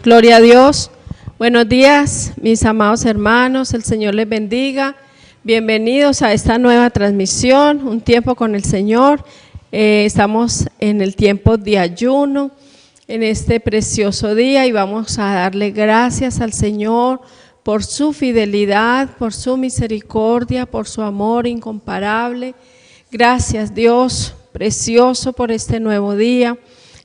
Gloria a Dios. Buenos días, mis amados hermanos. El Señor les bendiga. Bienvenidos a esta nueva transmisión, un tiempo con el Señor. Estamos en el tiempo de ayuno, en este precioso día, y vamos a darle gracias al Señor por su fidelidad, por su misericordia, por su amor incomparable. Gracias, Dios precioso, por este nuevo día.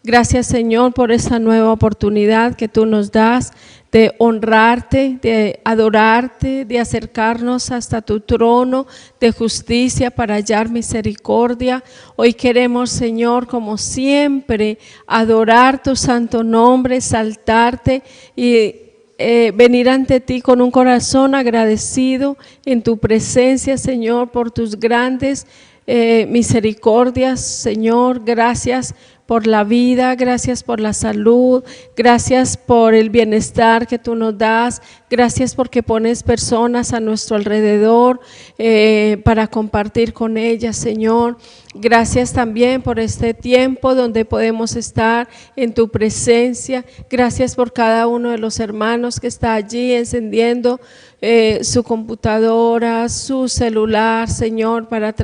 Gracias, Señor, por esta nueva oportunidad que tú nos das de honrarte, de adorarte, de acercarnos hasta tu trono de justicia para hallar misericordia. Hoy queremos, Señor, como siempre, adorar tu santo nombre, exaltarte y venir ante ti con un corazón agradecido en tu presencia, Señor, por tus grandes misericordias, Señor. Gracias por la vida, gracias por la salud, gracias por el bienestar que tú nos das, gracias porque pones personas a nuestro alrededor para compartir con ellas, Señor. Gracias también por este tiempo donde podemos estar en tu presencia. Gracias por cada uno de los hermanos que está allí encendiendo su computadora, su celular, Señor, para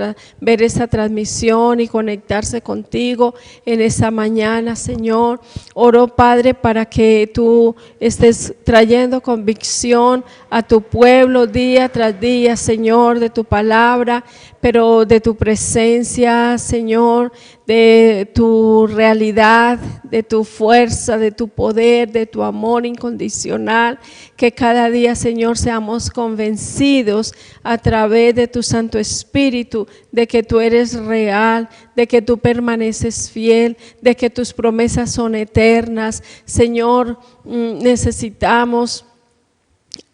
ver esta transmisión y conectarse contigo en esta mañana, Señor. Oro, Padre, para que tú estés trayendo convicción a tu pueblo día tras día, Señor, de tu palabra, pero de tu presencia, Señor, de tu realidad, de tu fuerza, de tu poder, de tu amor incondicional. Que cada día, Señor, seamos convencidos a través de tu Santo Espíritu de que tú eres real, de que tú permaneces fiel, de que tus promesas son eternas. Señor, necesitamos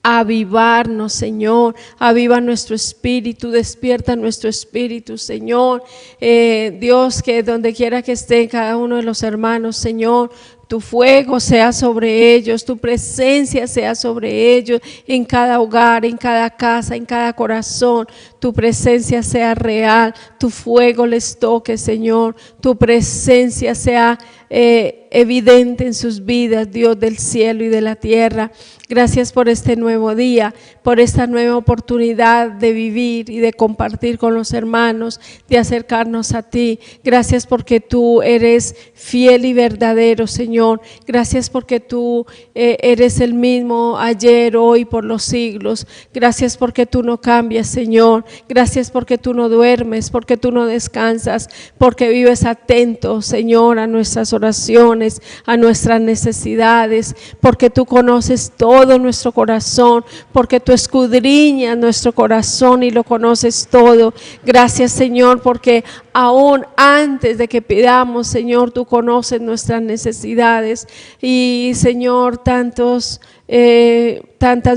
avivarnos, Señor. Aviva nuestro espíritu, despierta nuestro espíritu, Señor. Dios, que donde quiera que esté cada uno de los hermanos, Señor, tu fuego sea sobre ellos, tu presencia sea sobre ellos, en cada hogar, en cada casa, en cada corazón. Tu presencia sea real, tu fuego les toque, Señor. Tu presencia sea evidente en sus vidas, Dios del cielo y de la tierra. Gracias por este nuevo día, por esta nueva oportunidad de vivir y de compartir con los hermanos, de acercarnos a ti. Gracias porque tú eres fiel y verdadero, Señor. Gracias porque tú eres el mismo ayer, hoy, por los siglos. Gracias porque tú no cambias, Señor. Gracias porque tú no duermes, porque tú no descansas, porque vives atento, Señor, a nuestras oraciones, a nuestras necesidades, porque tú conoces todo nuestro corazón, porque tú escudriñas nuestro corazón y lo conoces todo. Gracias, Señor, porque aún antes de que pidamos, Señor, tú conoces nuestras necesidades. Y, Señor, tantas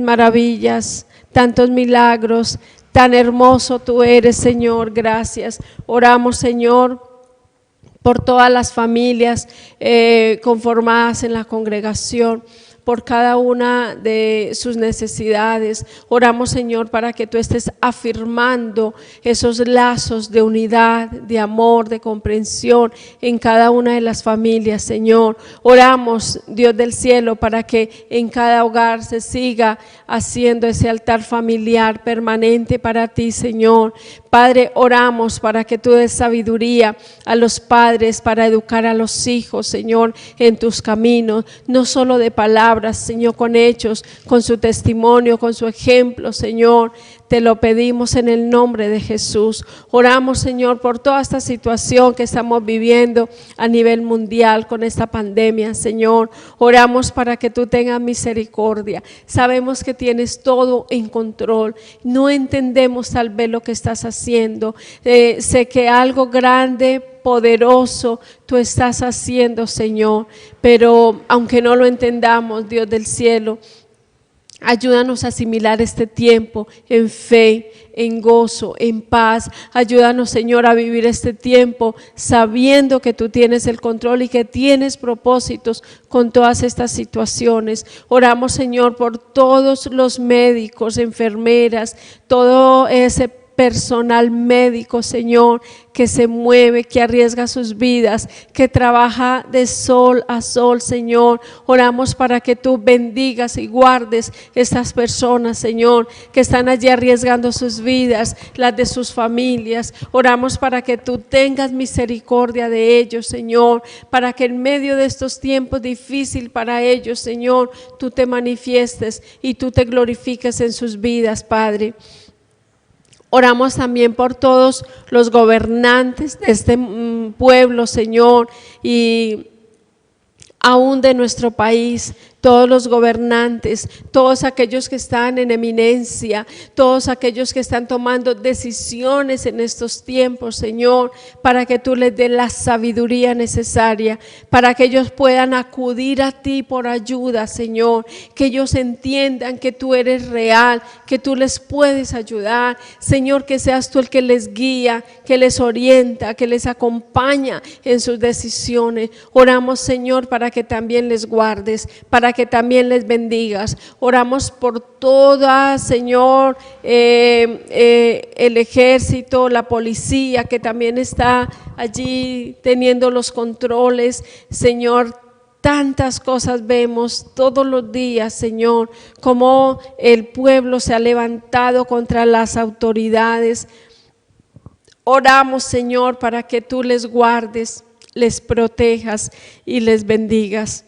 maravillas, tantos milagros, tan hermoso tú eres, Señor. Gracias. Oramos, Señor, por todas las familias conformadas en la congregación, por cada una de sus necesidades. Oramos, Señor, para que tú estés afirmando esos lazos de unidad, de amor, de comprensión en cada una de las familias, Señor. Oramos, Dios del cielo, para que en cada hogar se siga haciendo ese altar familiar permanente para ti, Señor. Padre, oramos para que tú des sabiduría a los padres para educar a los hijos, Señor, en tus caminos, no solo de palabras, Señor, con hechos, con su testimonio, con su ejemplo, Señor. Te lo pedimos en el nombre de Jesús. Oramos, Señor, por toda esta situación que estamos viviendo a nivel mundial con esta pandemia, Señor. Oramos para que tú tengas misericordia. Sabemos que tienes todo en control. No entendemos tal vez lo que estás haciendo. Sé que algo grande, poderoso tú estás haciendo, Señor, pero aunque no lo entendamos, Dios del cielo, ayúdanos a asimilar este tiempo en fe, en gozo, en paz. Ayúdanos, Señor, a vivir este tiempo sabiendo que tú tienes el control y que tienes propósitos con todas estas situaciones. Oramos, Señor, por todos los médicos, enfermeras, todo ese personal médico, Señor, que se mueve, que arriesga sus vidas, que trabaja de sol a sol, Señor. Oramos para que tú bendigas y guardes estas personas, Señor, que están allí arriesgando sus vidas, las de sus familias. Oramos para que tú tengas misericordia de ellos, Señor, para que en medio de estos tiempos difíciles para ellos, Señor, tú te manifiestes y tú te glorifiques en sus vidas, Padre. Oramos también por todos los gobernantes de este pueblo, Señor, y aún de nuestro país, todos los gobernantes, todos aquellos que están en eminencia, todos aquellos que están tomando decisiones en estos tiempos, Señor, para que tú les des la sabiduría necesaria, para que ellos puedan acudir a ti por ayuda, Señor, que ellos entiendan que tú eres real, que tú les puedes ayudar, Señor, que seas tú el que les guía, que les orienta, que les acompaña en sus decisiones. Oramos, Señor, para que también les guardes, para que también les bendigas. Oramos por toda, Señor, el ejército, la policía que también está allí teniendo los controles, Señor. Tantas cosas vemos todos los días, Señor, como el pueblo se ha levantado contra las autoridades. Oramos, Señor, para que tú les guardes, les protejas y les bendigas.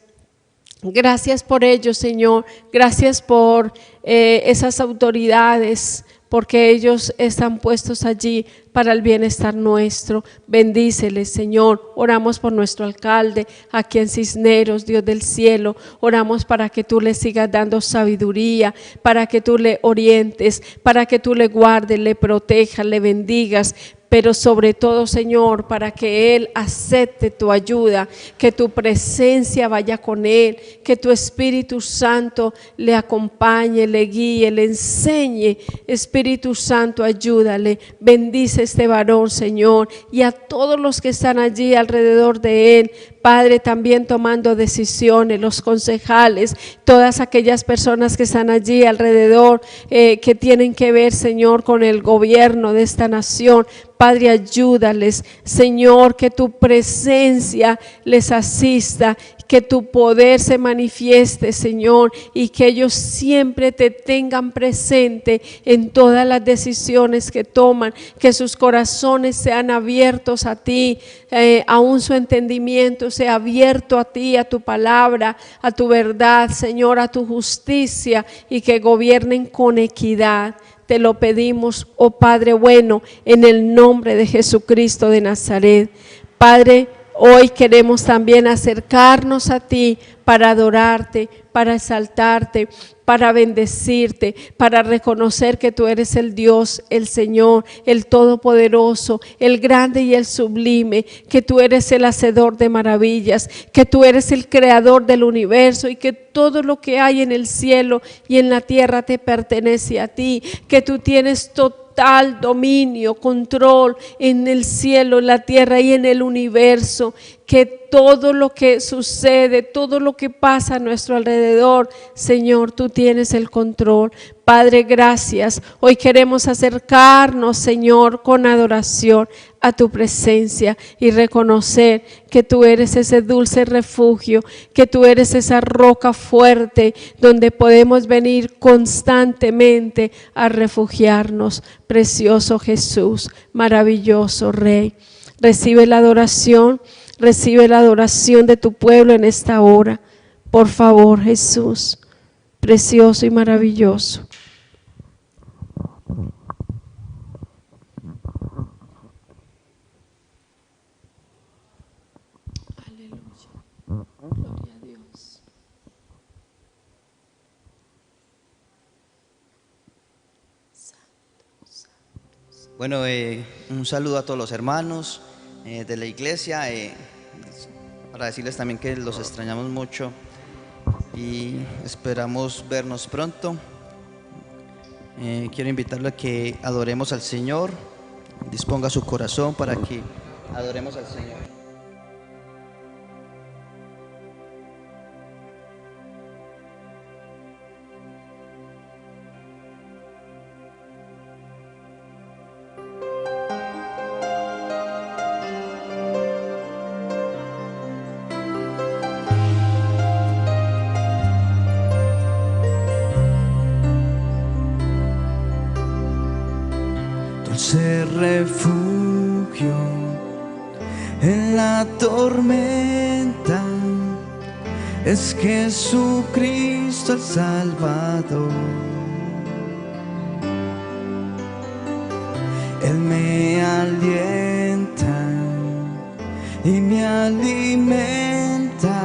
Gracias por ello, Señor. Gracias por esas autoridades, porque ellos están puestos allí para el bienestar nuestro. Bendíceles, Señor. Oramos por nuestro alcalde aquí en Cisneros, Dios del cielo. Oramos para que tú le sigas dando sabiduría, para que tú le orientes, para que tú le guardes, le protejas, le bendigas. Pero sobre todo, Señor, para que Él acepte tu ayuda, que tu presencia vaya con Él, que tu Espíritu Santo le acompañe, le guíe, le enseñe. Espíritu Santo, ayúdale, bendice a este varón, Señor, y a todos los que están allí alrededor de Él. Padre, también tomando decisiones, los concejales, todas aquellas personas que están allí alrededor, que tienen que ver, Señor, con el gobierno de esta nación. Padre, ayúdales, Señor, que tu presencia les asista, que tu poder se manifieste, Señor, y que ellos siempre te tengan presente en todas las decisiones que toman, que sus corazones sean abiertos a ti, aún su entendimiento sea abierto a ti, a tu palabra, a tu verdad, Señor, a tu justicia, y que gobiernen con equidad. Te lo pedimos, oh Padre bueno, en el nombre de Jesucristo de Nazaret. Padre, hoy queremos también acercarnos a ti para adorarte, para exaltarte, para bendecirte, para reconocer que tú eres el Dios, el Señor, el Todopoderoso, el grande y el sublime, que tú eres el hacedor de maravillas, que tú eres el creador del universo y que todo lo que hay en el cielo y en la tierra te pertenece a ti, que tú tienes total dominio, control en el cielo, en la tierra y en el universo, que todo lo que sucede, todo lo que pasa a nuestro alrededor, Señor, tú tienes el control. Padre, gracias. Hoy queremos acercarnos, Señor, con adoración a tu presencia y reconocer que tú eres ese dulce refugio, que tú eres esa roca fuerte donde podemos venir constantemente a refugiarnos. Precioso Jesús, maravilloso Rey. Recibe la adoración de tu pueblo en esta hora. Por favor, Jesús, precioso y maravilloso. Aleluya. Gloria a Dios. Bueno, un saludo a todos los hermanos de la iglesia, para decirles también que los extrañamos mucho y esperamos vernos pronto. Quiero invitarle a que adoremos al Señor, disponga su corazón para que adoremos al Señor. refugio en la tormenta es Jesucristo el Salvador. Él me alienta y me alimenta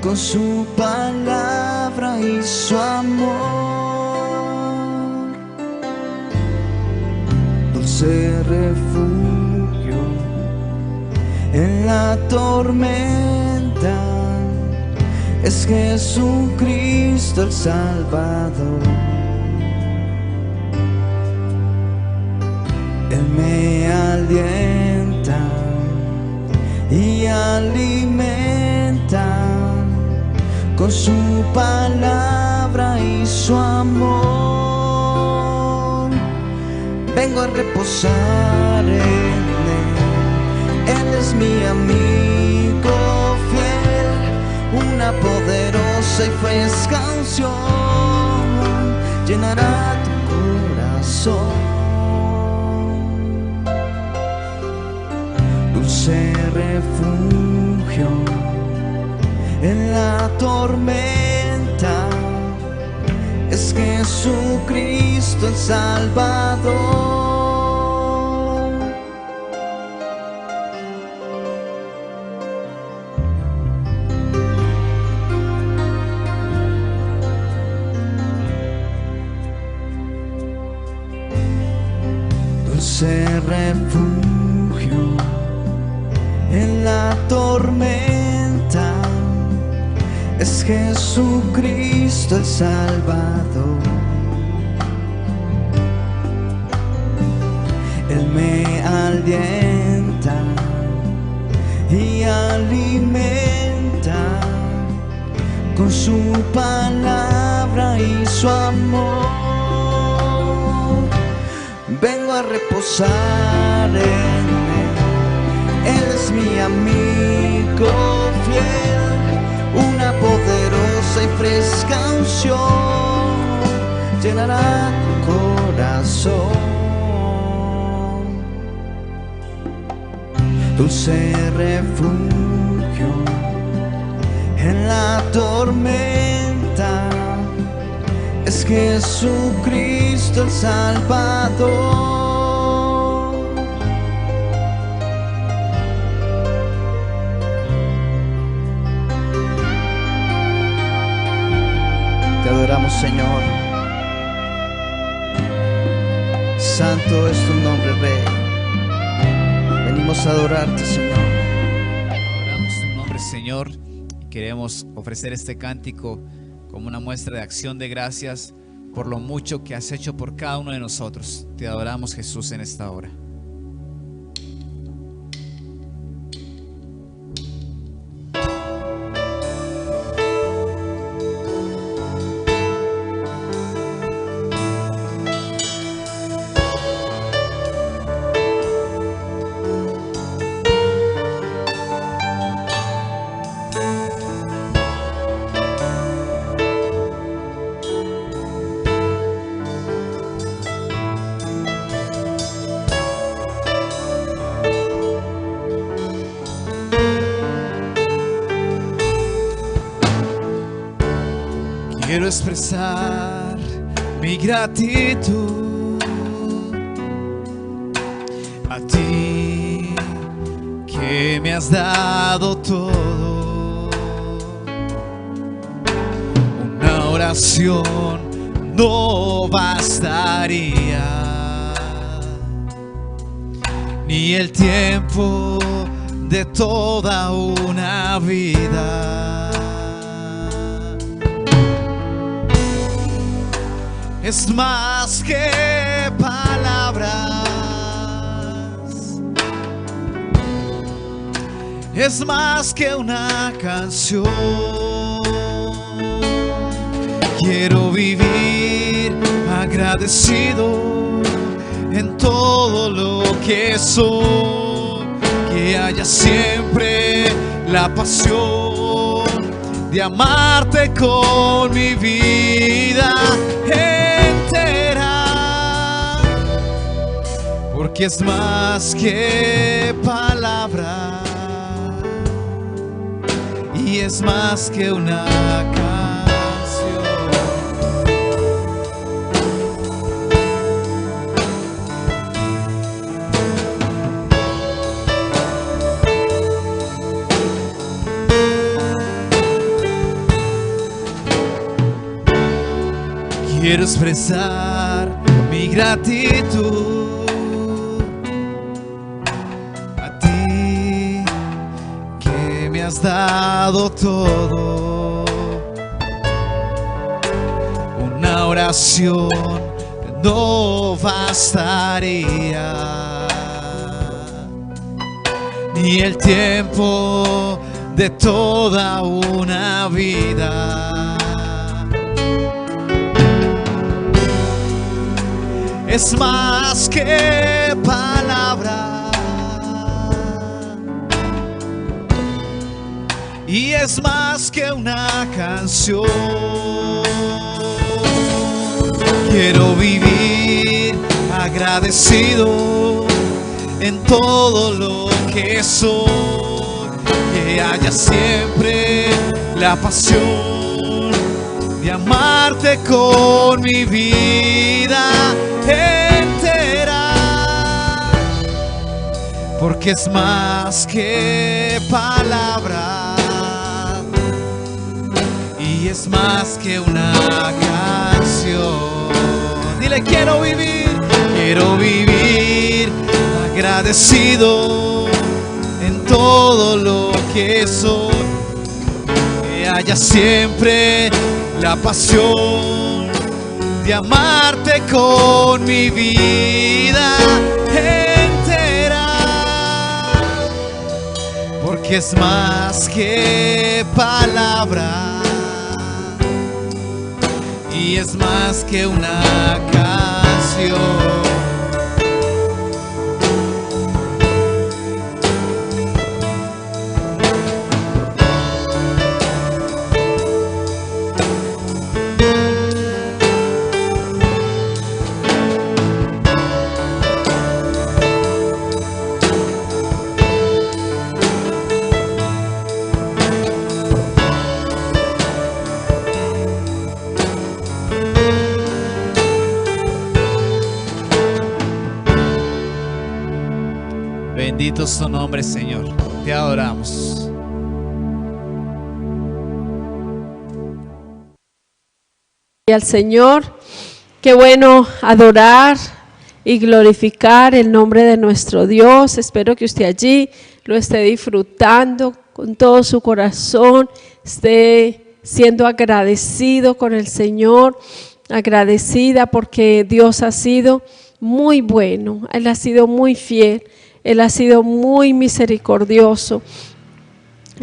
con su palabra y su amor. Dulce refugio en la tormenta es Jesucristo el Salvador. Él me alienta y alimenta con su palabra y su amor. Vengo a reposar en Él, Él es mi amigo fiel, una poderosa y fresca unción llenará tu corazón. Dulce refugio en la tormenta es Jesucristo el Salvador. Dulce refugio en la tormenta es Jesucristo el Salvador. Él me alienta y alimenta con su palabra y su amor. Vengo a reposar en Él, Él es mi amigo fiel, una poderosa y fresca unción llenará tu corazón. Dulce refugio en la tormenta es Jesucristo el Salvador. Te adoramos, Señor. Santo es tu nombre, Rey. Venimos a adorarte, Señor. Adoramos tu nombre, Señor. Queremos ofrecer este cántico como una muestra de acción de gracias por lo mucho que has hecho por cada uno de nosotros. Te adoramos, Jesús, en esta hora. Quiero expresar mi gratitud a ti que me has dado todo. Una oración no bastaría, ni el tiempo de toda una vida. Es más que palabras, es más que una canción. Quiero vivir agradecido en todo lo que soy, que haya siempre la pasión de amarte con mi vida entera. porque es más que palabra y es más que una canción. Quiero expresar mi gratitud a ti que me has dado todo. Una oración no bastaría, ni el tiempo de toda una vida. Es más que palabra y es más que una canción. Quiero vivir agradecido en todo lo que soy, que haya siempre la pasión de amarte con mi vida entera, porque es más que palabra y es más que una canción. Dile: quiero vivir agradecido en todo lo que soy, que haya siempre la pasión de amarte con mi vida entera, porque es más que palabra y es más que una canción. Bendito es tu nombre, Señor. Te adoramos. Y al Señor, qué bueno adorar y glorificar el nombre de nuestro Dios. Espero que usted allí lo esté disfrutando con todo su corazón, esté siendo agradecido con el Señor, agradecida porque Dios ha sido muy bueno, Él ha sido muy fiel, Él ha sido muy misericordioso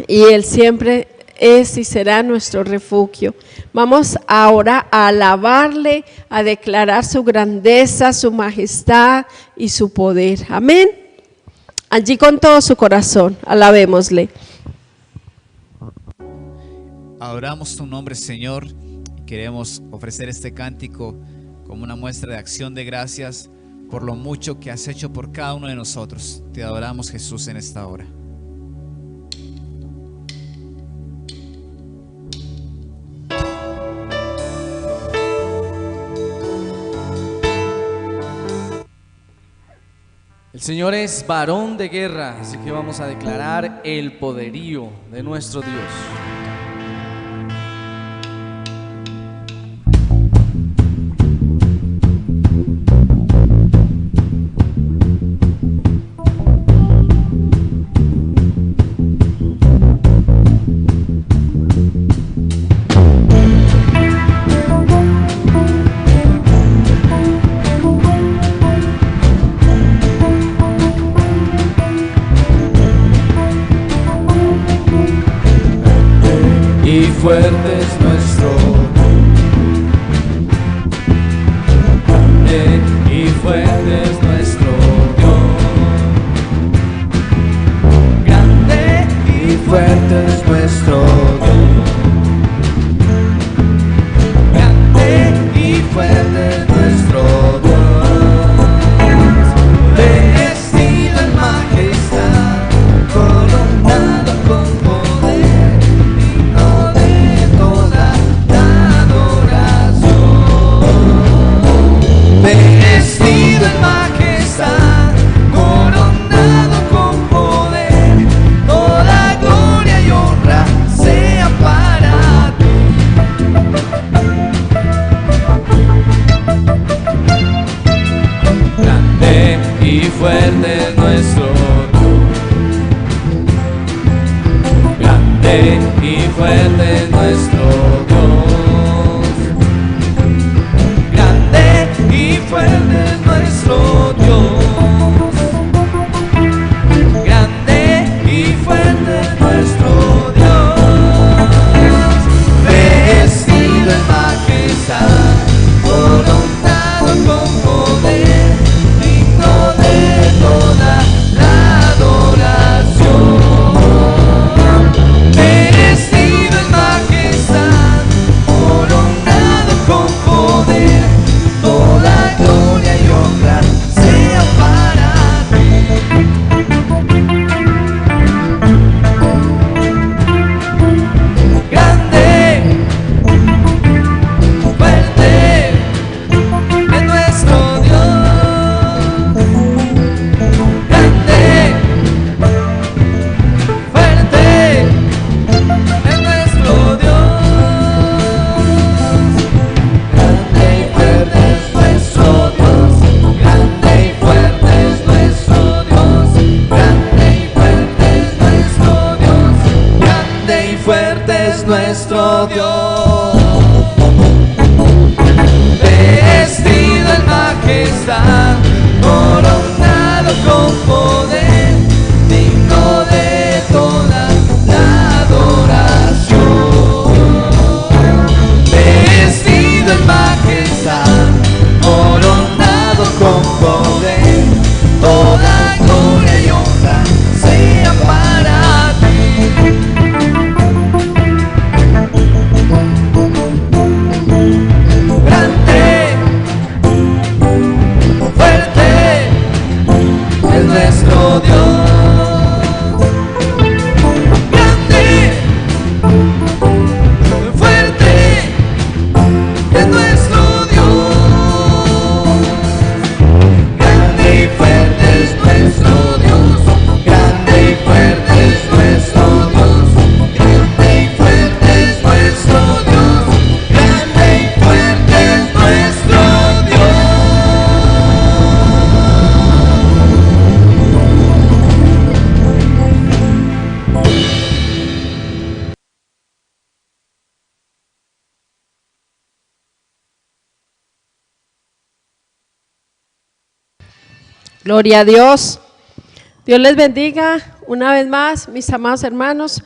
y Él siempre es y será nuestro refugio. Vamos ahora a alabarle, a declarar su grandeza, su majestad y su poder. Amén. Allí con todo su corazón, alabémosle. Adoramos tu nombre, Señor, y queremos ofrecer este cántico como una muestra de acción de gracias por lo mucho que has hecho por cada uno de nosotros. Te adoramos, Jesús, en esta hora. El Señor es varón de guerra, así que vamos a declarar el poderío de nuestro Dios. nuestro Dios, vestido en majestad, coronado con poder, digno de toda la adoración. Vestido en majestad, coronado con poder, toda gloria y honra sea para ti. Grande, fuerte es nuestro Dios. Grande, fuerte es nuestro Dios. Grande y fuerte es nuestro Dios. Grande y fuerte es nuestro Dios. Grande y fuerte es nuestro Dios. Grande y fuerte es nuestro Dios. Gloria a Dios. Dios les bendiga una vez más, mis amados hermanos.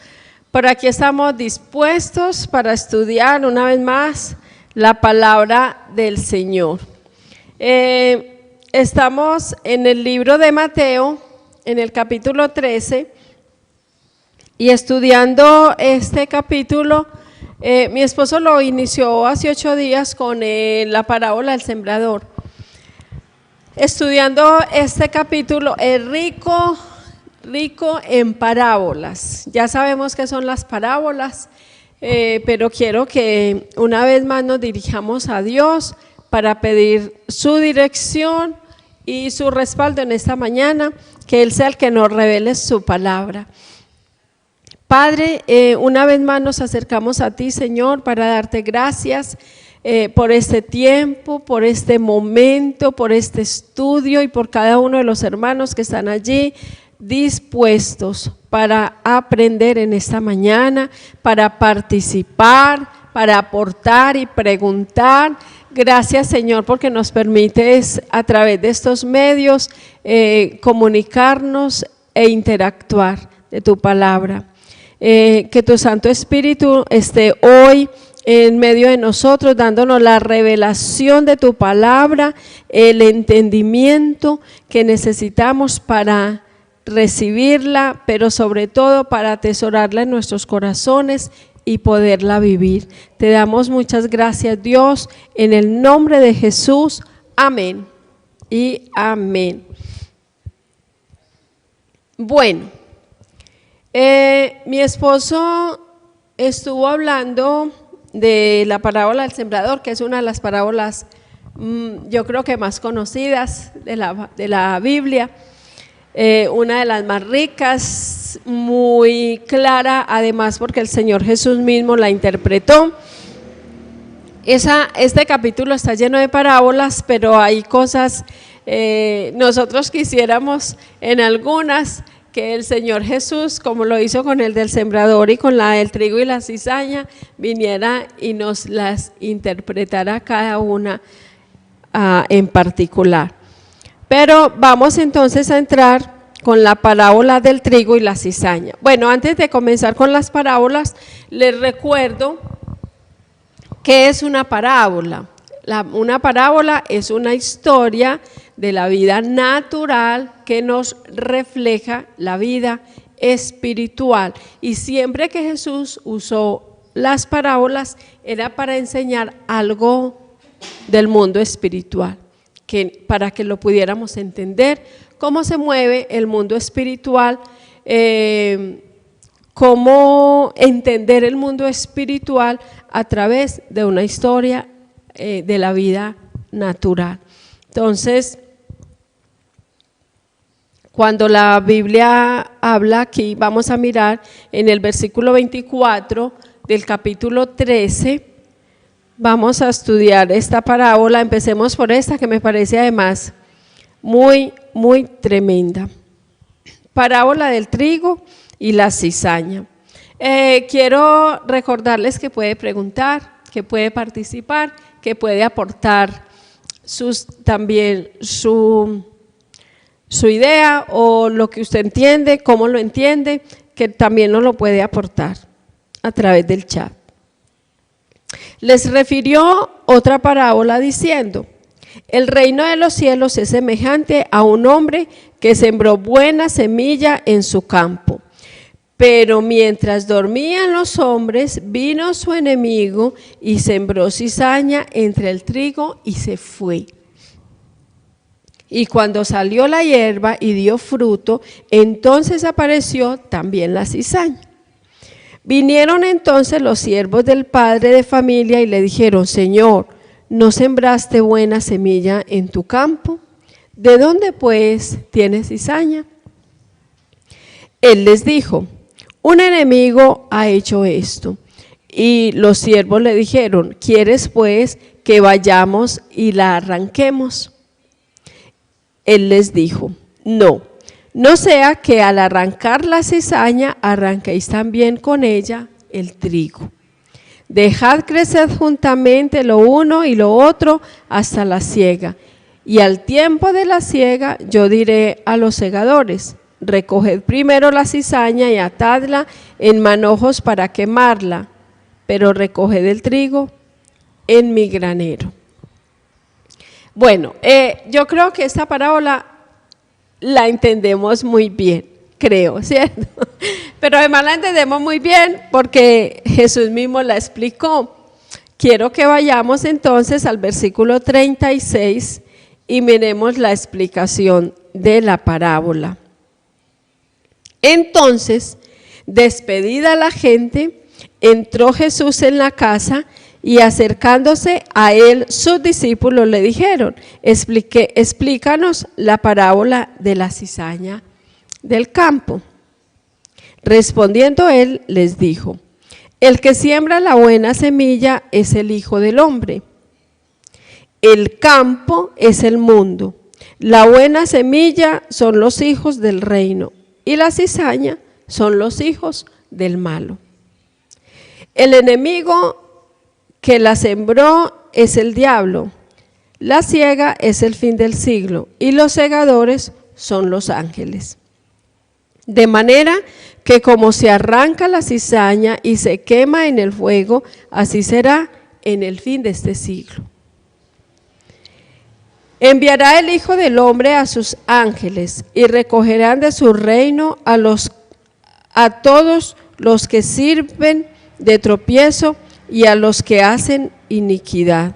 Por aquí estamos dispuestos para estudiar una vez más la palabra del Señor. Estamos en el libro de Mateo, en el capítulo 13, y estudiando este capítulo, mi esposo lo inició hace 8 días con la parábola del sembrador. Estudiando este capítulo, es rico en parábolas. Ya sabemos qué son las parábolas, pero quiero que una vez más nos dirijamos a Dios para pedir su dirección y su respaldo en esta mañana, que Él sea el que nos revele su palabra. Padre, una vez más nos acercamos a ti, Señor, para darte gracias por este tiempo, por este momento, por este estudio y por cada uno de los hermanos que están allí dispuestos para aprender en esta mañana, para participar, para aportar y preguntar. Gracias, Señor, porque nos permites a través de estos medios comunicarnos e interactuar de tu palabra. Que tu Santo Espíritu esté hoy en medio de nosotros, dándonos la revelación de tu palabra, el entendimiento que necesitamos para recibirla, pero sobre todo para atesorarla en nuestros corazones y poderla vivir. Te damos muchas gracias, Dios, en el nombre de Jesús. Amén y amén. Bueno, mi esposo estuvo hablando de la parábola del sembrador, que es una de las parábolas yo creo que más conocidas de la Biblia, una de las más ricas, muy clara, además porque el Señor Jesús mismo la interpretó. Este capítulo está lleno de parábolas, pero hay cosas, nosotros quisiéramos en algunas que el Señor Jesús, como lo hizo con el del sembrador y con la del trigo y la cizaña, viniera y nos las interpretara cada una en particular. Pero vamos entonces a entrar con la parábola del trigo y la cizaña. Bueno, antes de comenzar con las parábolas, les recuerdo qué es una parábola. Una parábola es una historia de la vida natural que nos refleja la vida espiritual. Y siempre que Jesús usó las parábolas era para enseñar algo del mundo espiritual, para que lo pudiéramos entender, cómo se mueve el mundo espiritual, cómo entender el mundo espiritual a través de una historia de la vida natural. Entonces, cuando la Biblia habla aquí, vamos a mirar en el versículo 24 del capítulo 13, vamos a estudiar esta parábola. Empecemos por esta que me parece además muy tremenda. Parábola del trigo y la cizaña. Quiero recordarles que puede preguntar, que puede participar, que puede aportar también su idea o lo que usted entiende, cómo lo entiende, que también nos lo puede aportar a través del chat. Les refirió otra parábola diciendo: el reino de los cielos es semejante a un hombre que sembró buena semilla en su campo. Pero mientras dormían los hombres, vino su enemigo y sembró cizaña entre el trigo y se fue. Y cuando salió la hierba y dio fruto, entonces apareció también la cizaña. Vinieron entonces los siervos del padre de familia y le dijeron: Señor, ¿no sembraste buena semilla en tu campo? ¿De dónde pues tienes cizaña? Él les dijo: un enemigo ha hecho esto. Y los siervos le dijeron: ¿quieres pues que vayamos y la arranquemos? Él les dijo: no sea que al arrancar la cizaña arranquéis también con ella el trigo. Dejad crecer juntamente lo uno y lo otro hasta la siega. Y al tiempo de la siega yo diré a los segadores: recoged primero la cizaña y atadla en manojos para quemarla, pero recoged el trigo en mi granero. Bueno, yo creo que esta parábola la entendemos muy bien, creo, ¿cierto? Pero además la entendemos muy bien porque Jesús mismo la explicó. Quiero que vayamos entonces al versículo 36 y miremos la explicación de la parábola. Entonces, despedida la gente, entró Jesús en la casa y acercándose a él, sus discípulos le dijeron: explícanos la parábola de la cizaña del campo. Respondiendo él, les dijo: el que siembra la buena semilla es el Hijo del Hombre. El campo es el mundo. La buena semilla son los hijos del reino y la cizaña son los hijos del malo. El enemigo que la sembró es el diablo. La siega es el fin del siglo y los segadores son los ángeles. De manera que como se arranca la cizaña y se quema en el fuego, así será en el fin de este siglo. Enviará el Hijo del Hombre a sus ángeles y recogerán de su reino a todos los que sirven de tropiezo y a los que hacen iniquidad.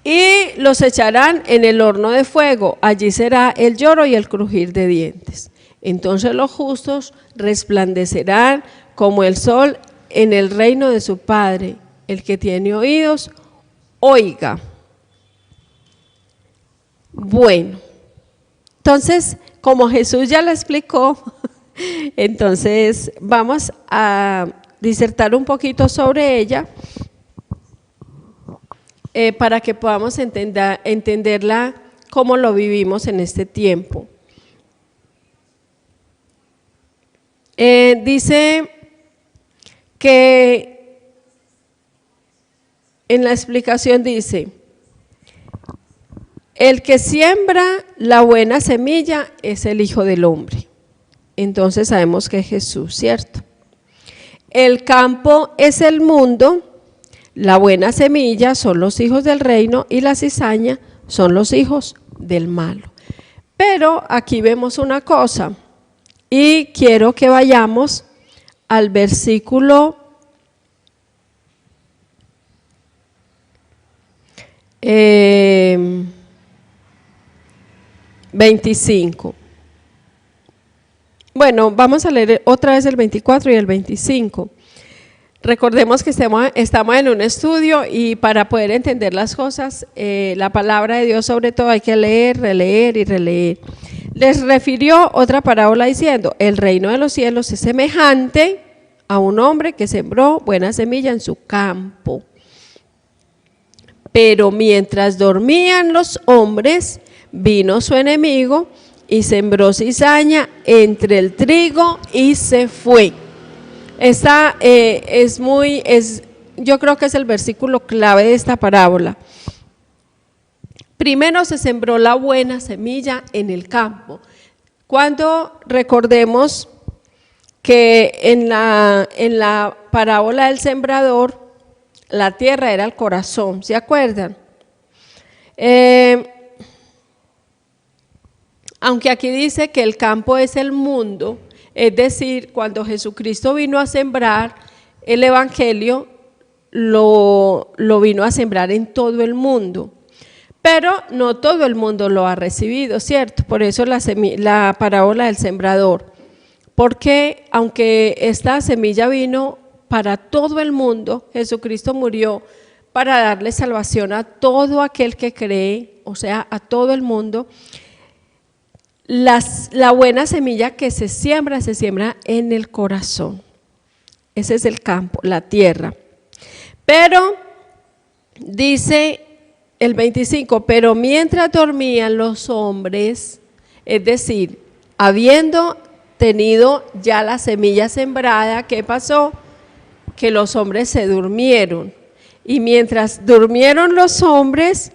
Y los echarán en el horno de fuego, allí será el lloro y el crujir de dientes. Entonces los justos resplandecerán como el sol en el reino de su Padre. El que tiene oídos, oiga. Bueno, entonces, como Jesús ya lo explicó, entonces vamos a disertar un poquito sobre ella para que podamos entenderla como lo vivimos en este tiempo. Dice que en la explicación dice: el que siembra la buena semilla es el Hijo del Hombre. Entonces sabemos que es Jesús, ¿cierto? El campo es el mundo, la buena semilla son los hijos del reino y la cizaña son los hijos del malo. Pero aquí vemos una cosa y quiero que vayamos al versículo 25. Bueno, vamos a leer otra vez el 24 y el 25. Recordemos que estamos en un estudio y para poder entender las cosas, la palabra de Dios sobre todo hay que leer, releer y releer. Les refirió otra parábola diciendo: el reino de los cielos es semejante a un hombre que sembró buena semilla en su campo. Pero mientras dormían los hombres, vino su enemigo y sembró cizaña entre el trigo y se fue. Esta yo creo que es el versículo clave de esta parábola. Primero se sembró la buena semilla en el campo. Cuando recordemos que en la parábola del sembrador, la tierra era el corazón, ¿se acuerdan? Aunque aquí dice que el campo es el mundo, es decir, cuando Jesucristo vino a sembrar el evangelio, lo vino a sembrar en todo el mundo. Pero no todo el mundo lo ha recibido, ¿cierto? Por eso la parábola del sembrador. Porque aunque esta semilla vino para todo el mundo, Jesucristo murió para darle salvación a todo aquel que cree, o sea, a todo el mundo. La buena semilla que se siembra en el corazón. Ese es el campo, la tierra. Pero dice el 25, pero mientras dormían los hombres, es decir, habiendo tenido ya la semilla sembrada, ¿qué pasó? Que los hombres se durmieron. Y mientras durmieron los hombres,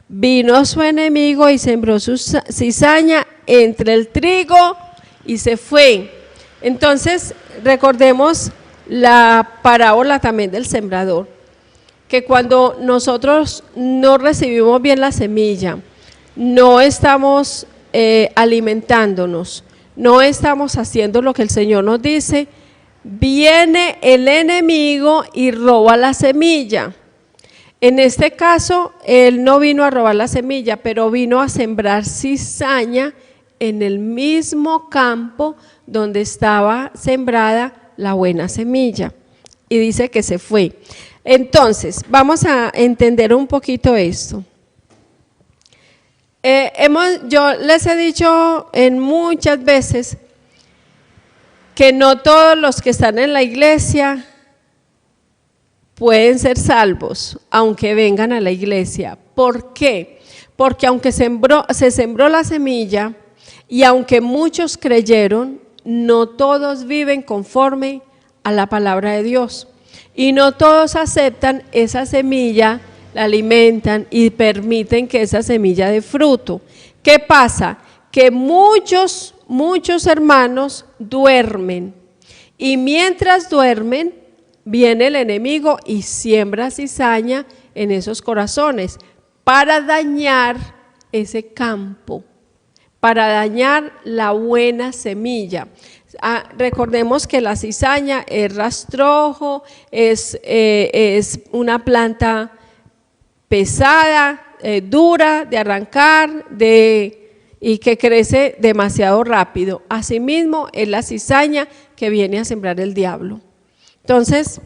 vino su enemigo y sembró su cizaña entre el trigo y se fue. Entonces, recordemos la parábola también del sembrador, que cuando nosotros no recibimos bien la semilla, no estamos alimentándonos, no estamos haciendo lo que el Señor nos dice, viene el enemigo y roba la semilla. En este caso, él no vino a robar la semilla, pero vino a sembrar cizaña en el mismo campo donde estaba sembrada la buena semilla. Y dice que se fue. Entonces, vamos a entender un poquito esto. Yo les he dicho en muchas veces que no todos los que están en la iglesia pueden ser salvos, aunque vengan a la iglesia. ¿Por qué? Porque aunque se sembró la semilla y aunque muchos creyeron, no todos viven conforme a la palabra de Dios. Y no todos aceptan esa semilla, la alimentan y permiten que esa semilla dé fruto. ¿Qué pasa? Que muchos hermanos duermen y mientras duermen viene el enemigo y siembra cizaña en esos corazones para dañar ese campo, para dañar la buena semilla. Recordemos que la cizaña es rastrojo, es una planta pesada, dura de arrancar y que crece demasiado rápido. Asimismo es la cizaña que viene a sembrar el diablo. Entonces,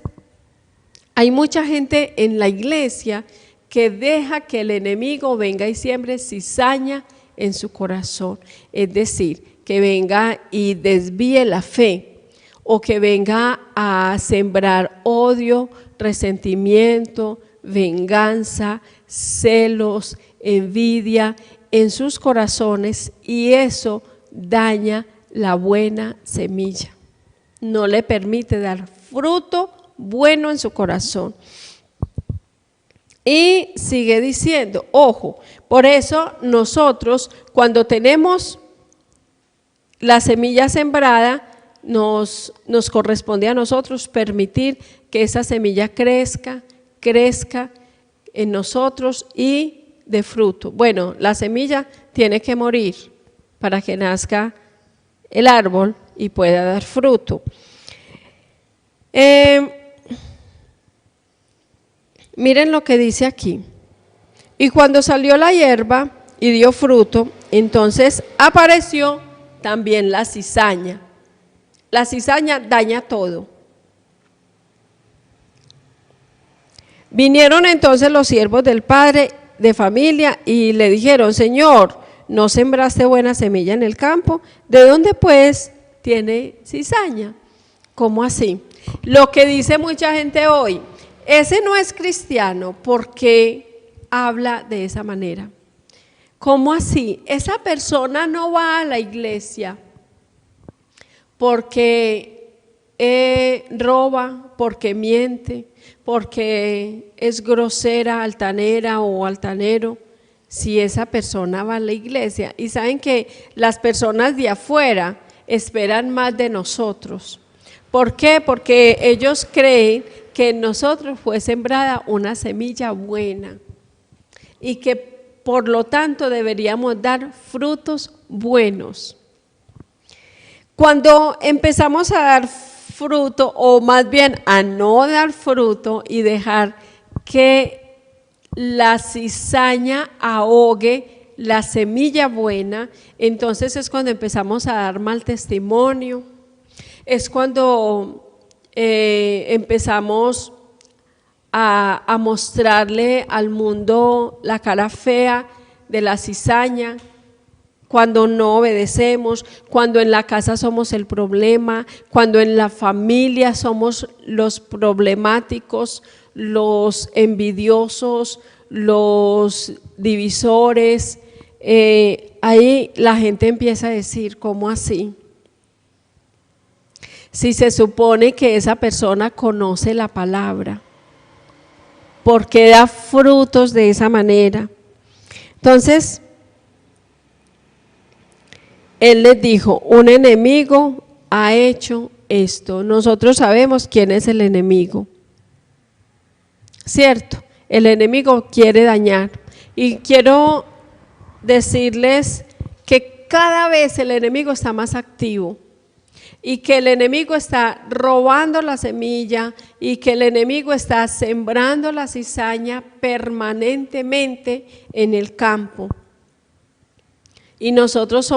hay mucha gente en la iglesia que deja que el enemigo venga y siembre cizaña en su corazón, es decir, que venga y desvíe la fe o que venga a sembrar odio, resentimiento, venganza, celos, envidia en sus corazones y eso daña la buena semilla. No le permite dar fruto bueno en su corazón. Y sigue diciendo, ojo, por eso nosotros cuando tenemos la semilla sembrada, nos corresponde a nosotros permitir que esa semilla crezca en nosotros y de fruto. Bueno, la semilla tiene que morir para que nazca el árbol y pueda dar fruto. Miren lo que dice aquí. Y cuando salió la hierba y dio fruto, entonces apareció también la cizaña. La cizaña daña todo. Vinieron entonces los siervos del padre de familia y le dijeron, Señor, ¿no sembraste buena semilla en el campo? ¿De dónde pues tiene cizaña? ¿Cómo así? Lo que dice mucha gente hoy, ese no es cristiano, ¿por qué habla de esa manera? ¿Cómo así? Esa persona no va a la iglesia porque roba, porque miente, porque es grosera, altanera o altanero. Si esa persona va a la iglesia, y saben que las personas de afuera esperan más de nosotros. ¿Por qué? Porque ellos creen que en nosotros fue sembrada una semilla buena y que por lo tanto deberíamos dar frutos buenos. Cuando empezamos a dar fruto, o más bien a no dar fruto y dejar que la cizaña ahogue la semilla buena, entonces es cuando empezamos a dar mal testimonio, es cuando empezamos a mostrarle al mundo la cara fea de la cizaña, cuando no obedecemos, cuando en la casa somos el problema, cuando en la familia somos los problemáticos, los envidiosos, los divisores. Ahí la gente empieza a decir, ¿cómo así? Si se supone que esa persona conoce la palabra, ¿por qué da frutos de esa manera? Entonces, él les dijo, un enemigo ha hecho esto. Nosotros sabemos quién es el enemigo, ¿cierto? El enemigo quiere dañar. Y quiero decirles que cada vez el enemigo está más activo y que el enemigo está robando la semilla y que el enemigo está sembrando la cizaña permanentemente en el campo. Y nosotros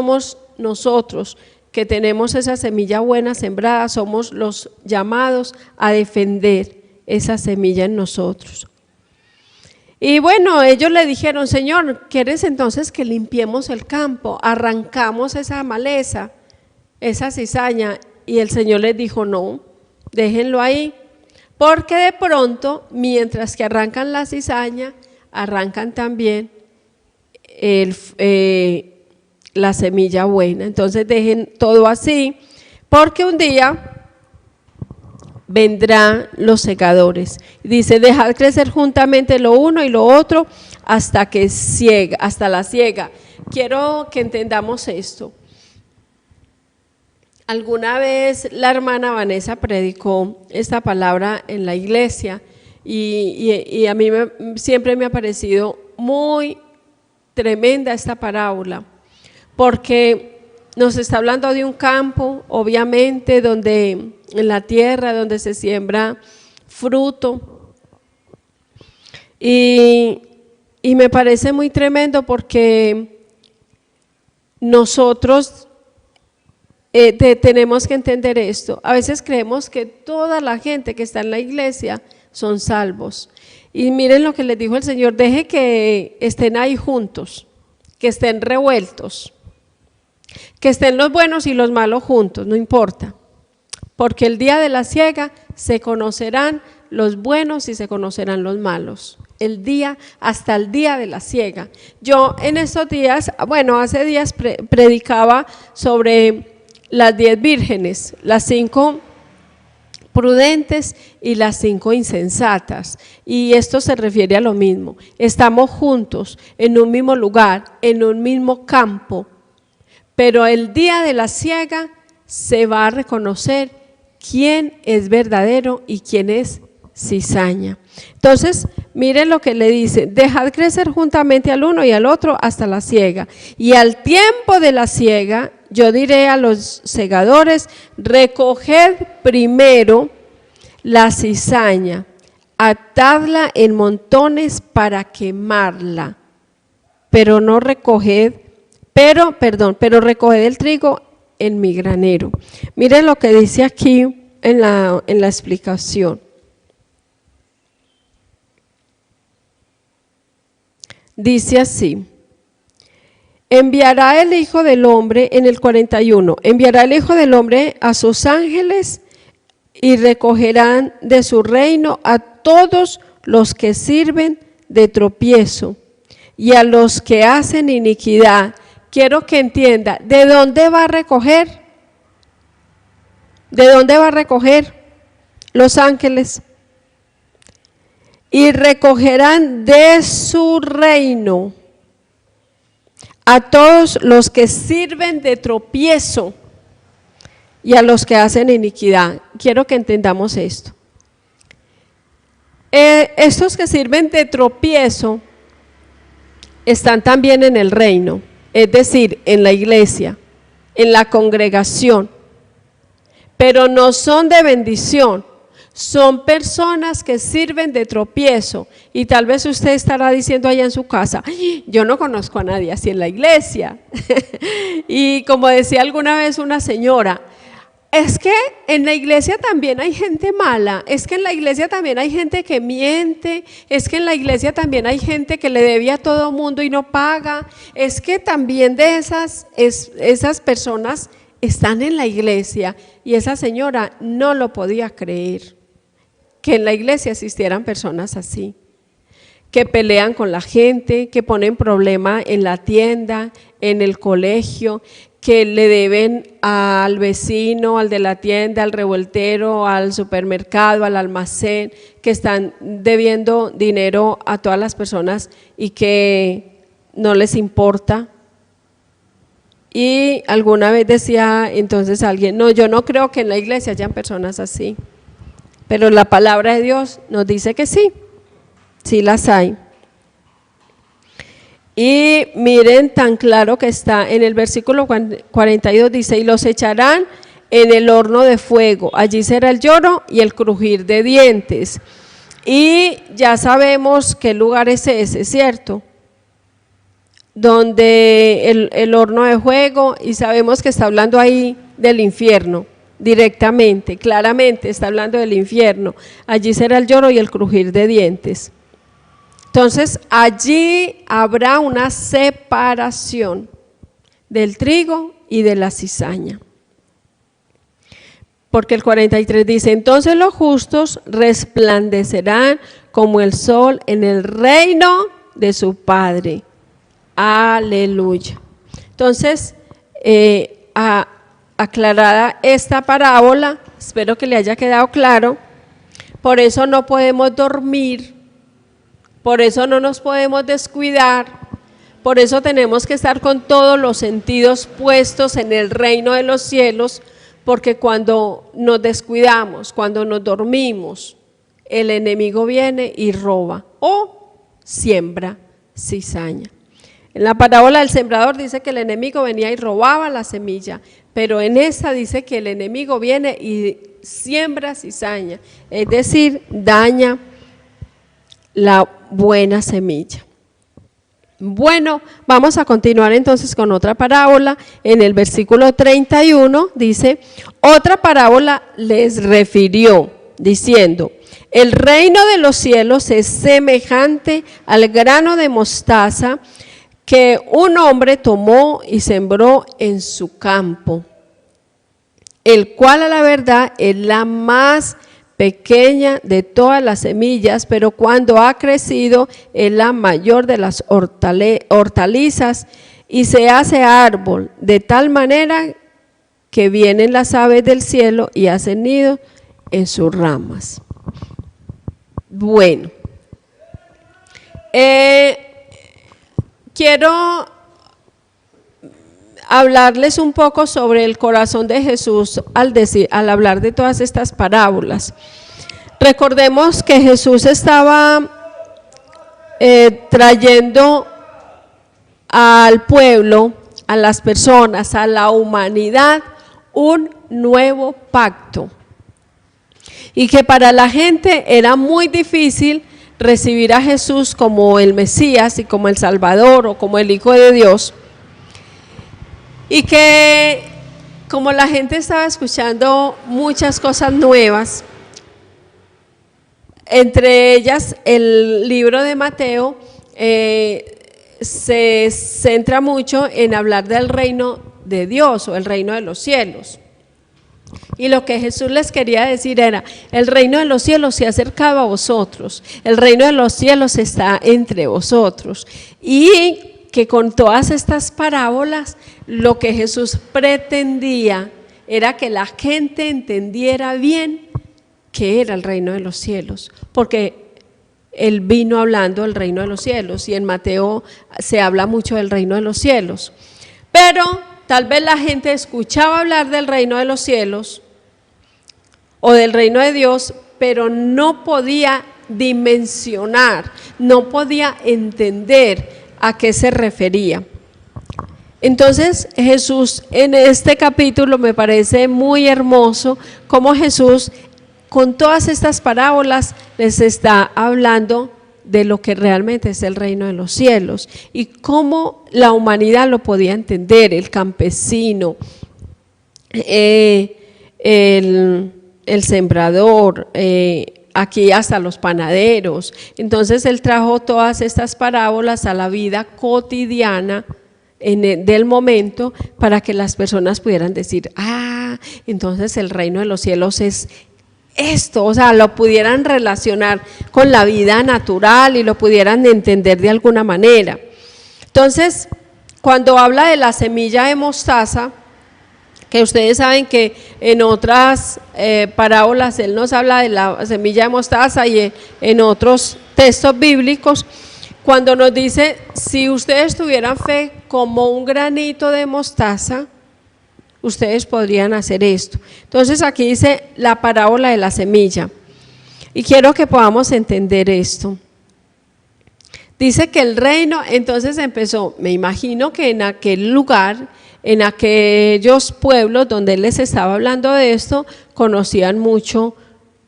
que tenemos esa semilla buena sembrada, somos los llamados a defender esa semilla en nosotros. Y bueno, ellos le dijeron, Señor, ¿quieres entonces que limpiemos el campo? Arrancamos esa maleza, esa cizaña. Y el Señor les dijo, no, déjenlo ahí, porque de pronto, mientras que arrancan la cizaña, arrancan también la semilla buena. Entonces dejen todo así, porque un día vendrán los segadores. Dice, dejad crecer juntamente lo uno y lo otro hasta la siega. Quiero que entendamos esto. Alguna vez la hermana Vanessa predicó esta palabra en la iglesia y a mí siempre me ha parecido muy tremenda esta parábola, porque nos está hablando de un campo, obviamente, en la tierra, donde se siembra fruto. Y me parece muy tremendo porque nosotros tenemos que entender esto. A veces creemos que toda la gente que está en la iglesia son salvos. Y miren lo que les dijo el Señor, deje que estén ahí juntos, que estén revueltos. Que estén los buenos y los malos juntos, no importa, porque el día de la siega se conocerán los buenos y se conocerán los malos, hasta el día de la siega. Yo en estos días, hace días predicaba sobre las 10 vírgenes, las 5 prudentes y las 5 insensatas, y esto se refiere a lo mismo, estamos juntos en un mismo lugar, en un mismo campo, pero el día de la siega se va a reconocer quién es verdadero y quién es cizaña. Entonces, miren lo que le dice, dejad crecer juntamente al uno y al otro hasta la siega. Y al tiempo de la siega, yo diré a los segadores, recoged primero la cizaña, atadla en montones para quemarla, pero recoged el trigo en mi granero. Miren lo que dice aquí en la explicación. Dice así, enviará el Hijo del Hombre, en el 41, enviará el Hijo del Hombre a sus ángeles y recogerán de su reino a todos los que sirven de tropiezo y a los que hacen iniquidad. Quiero que entienda, ¿de dónde va a recoger? ¿De dónde va a recoger? Los ángeles. Y recogerán de su reino a todos los que sirven de tropiezo y a los que hacen iniquidad. Quiero que entendamos esto. Estos que sirven de tropiezo están también en el reino, es decir, en la iglesia, en la congregación, pero no son de bendición. Son personas que sirven de tropiezo. Y tal vez usted estará diciendo allá en su casa, yo no conozco a nadie así en la iglesia. Y como decía alguna vez una señora, es que en la iglesia también hay gente mala, es que en la iglesia también hay gente que miente, es que en la iglesia también hay gente que le debe a todo mundo y no paga, es que también de esas personas están en la iglesia. Y esa señora no lo podía creer, que en la iglesia existieran personas así, que pelean con la gente, que ponen problema en la tienda, en el colegio, que le deben al vecino, al de la tienda, al revoltero, al supermercado, al almacén, que están debiendo dinero a todas las personas y que no les importa. Y alguna vez decía entonces alguien, no, yo no creo que en la iglesia hayan personas así, pero la palabra de Dios nos dice que sí, sí las hay. Y miren tan claro que está en el versículo 42, dice, y los echarán en el horno de fuego, allí será el lloro y el crujir de dientes. Y ya sabemos qué lugar es ese, ¿cierto? Donde el horno de fuego, y sabemos que está hablando ahí del infierno, directamente, claramente está hablando del infierno. Allí será el lloro y el crujir de dientes. Entonces, allí habrá una separación del trigo y de la cizaña. Porque el 43 dice, entonces los justos resplandecerán como el sol en el reino de su Padre. Aleluya. Entonces, aclarada esta parábola, espero que le haya quedado claro, por eso no podemos dormir, por eso no nos podemos descuidar, por eso tenemos que estar con todos los sentidos puestos en el reino de los cielos, porque cuando nos descuidamos, cuando nos dormimos, el enemigo viene y roba o siembra cizaña. En la parábola del sembrador dice que el enemigo venía y robaba la semilla, pero en esta dice que el enemigo viene y siembra cizaña, es decir, daña la buena semilla. Bueno, vamos a continuar entonces con otra parábola. En el versículo 31 dice, otra parábola les refirió, diciendo, el reino de los cielos es semejante al grano de mostaza que un hombre tomó y sembró en su campo, el cual a la verdad es la más pequeña de todas las semillas, pero cuando ha crecido es la mayor de las hortalizas y se hace árbol, de tal manera que vienen las aves del cielo y hacen nido en sus ramas. Bueno, quiero hablarles un poco sobre el corazón de Jesús al hablar de todas estas parábolas. Recordemos que Jesús estaba trayendo al pueblo, a las personas, a la humanidad, un nuevo pacto. Y que para la gente era muy difícil recibir a Jesús como el Mesías y como el Salvador o como el Hijo de Dios. Y que como la gente estaba escuchando muchas cosas nuevas, entre ellas el libro de Mateo se centra mucho en hablar del reino de Dios o el reino de los cielos. Y lo que Jesús les quería decir era, el reino de los cielos se ha acercado a vosotros, el reino de los cielos está entre vosotros. Y que con todas estas parábolas, lo que Jesús pretendía era que la gente entendiera bien qué era el reino de los cielos, porque Él vino hablando del reino de los cielos y en Mateo se habla mucho del reino de los cielos. Pero tal vez la gente escuchaba hablar del reino de los cielos o del reino de Dios, pero no podía dimensionar, no podía entender a qué se refería. Entonces Jesús en este capítulo me parece muy hermoso cómo Jesús con todas estas parábolas les está hablando de lo que realmente es el reino de los cielos y cómo la humanidad lo podía entender, el campesino, el sembrador, aquí hasta los panaderos. Entonces Él trajo todas estas parábolas a la vida cotidiana del momento para que las personas pudieran decir, entonces el reino de los cielos es esto, o sea, lo pudieran relacionar con la vida natural y lo pudieran entender de alguna manera. Entonces, cuando habla de la semilla de mostaza, que ustedes saben que en otras parábolas Él nos habla de la semilla de mostaza y en otros textos bíblicos, cuando nos dice, si ustedes tuvieran fe como un granito de mostaza, ustedes podrían hacer esto. Entonces aquí dice la parábola de la semilla y quiero que podamos entender esto. Dice que el reino entonces empezó, me imagino que en aquel lugar, en aquellos pueblos donde Él les estaba hablando de esto, conocían mucho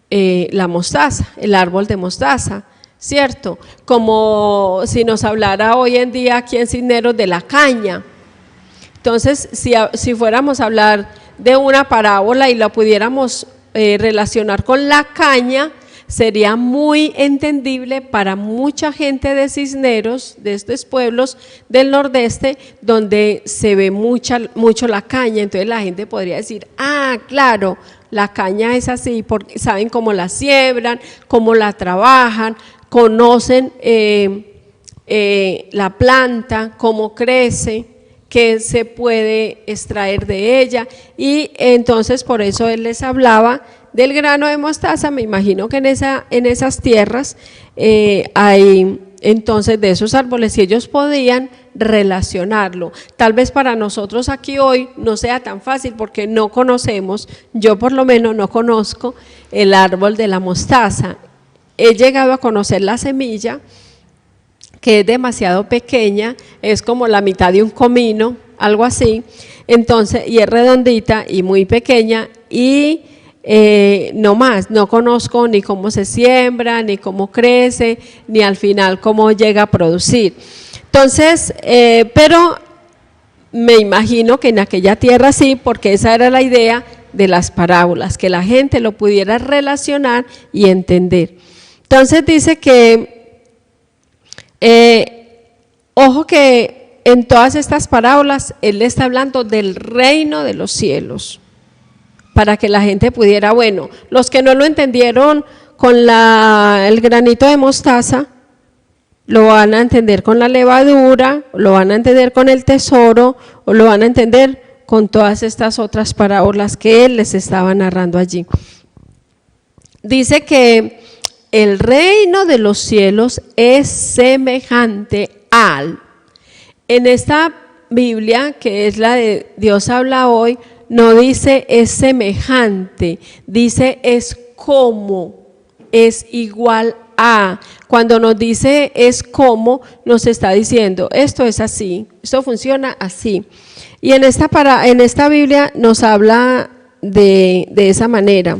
la mostaza, el árbol de mostaza, ¿cierto? Como si nos hablara hoy en día aquí en Cisneros de la caña. Entonces, si fuéramos a hablar de una parábola y la pudiéramos relacionar con la caña, sería muy entendible para mucha gente de Cisneros, de estos pueblos del nordeste, donde se ve mucho la caña. Entonces la gente podría decir, claro, la caña es así, porque saben cómo la siembran, cómo la trabajan, conocen la planta, cómo crece, qué se puede extraer de ella, y entonces por eso Él les hablaba del grano de mostaza. Me imagino que en esas tierras hay entonces de esos árboles y ellos podían relacionarlo. Tal vez para nosotros aquí hoy no sea tan fácil porque no conocemos, yo por lo menos no conozco el árbol de la mostaza. He llegado a conocer la semilla, que es demasiado pequeña, es como la mitad de un comino, algo así, entonces, y es redondita y muy pequeña, y no más, no conozco ni cómo se siembra, ni cómo crece, ni al final cómo llega a producir. Entonces, pero me imagino que en aquella tierra sí, porque esa era la idea de las parábolas, que la gente lo pudiera relacionar y entender. Entonces dice que ojo que en todas estas parábolas Él le está hablando del reino de los cielos, para que la gente pudiera, bueno, los que no lo entendieron con el granito de mostaza, lo van a entender con la levadura, lo van a entender con el tesoro, o lo van a entender con todas estas otras parábolas que Él les estaba narrando allí. Dice que el reino de los cielos es semejante al. En esta Biblia, que es la de Dios habla hoy, no dice es semejante, dice es como, es igual a. Cuando nos dice es como, nos está diciendo esto es así, esto funciona así. Y en esta Biblia nos habla de esa manera.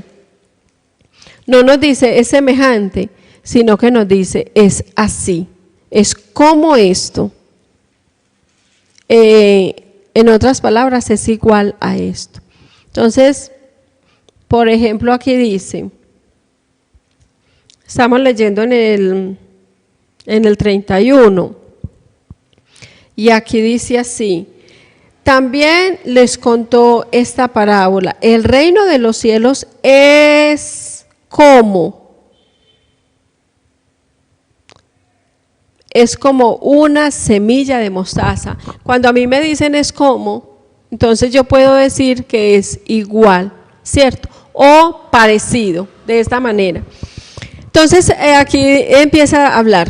No nos dice es semejante, sino que nos dice es así, es como esto. En otras palabras, es igual a esto. Entonces, por ejemplo, aquí dice, estamos leyendo en el 31, y aquí dice así, también les contó esta parábola. El reino de los cielos es como una semilla de mostaza. Cuando a mí me dicen es como, entonces yo puedo decir que es igual, ¿cierto? O parecido, de esta manera. Entonces aquí empieza a hablar.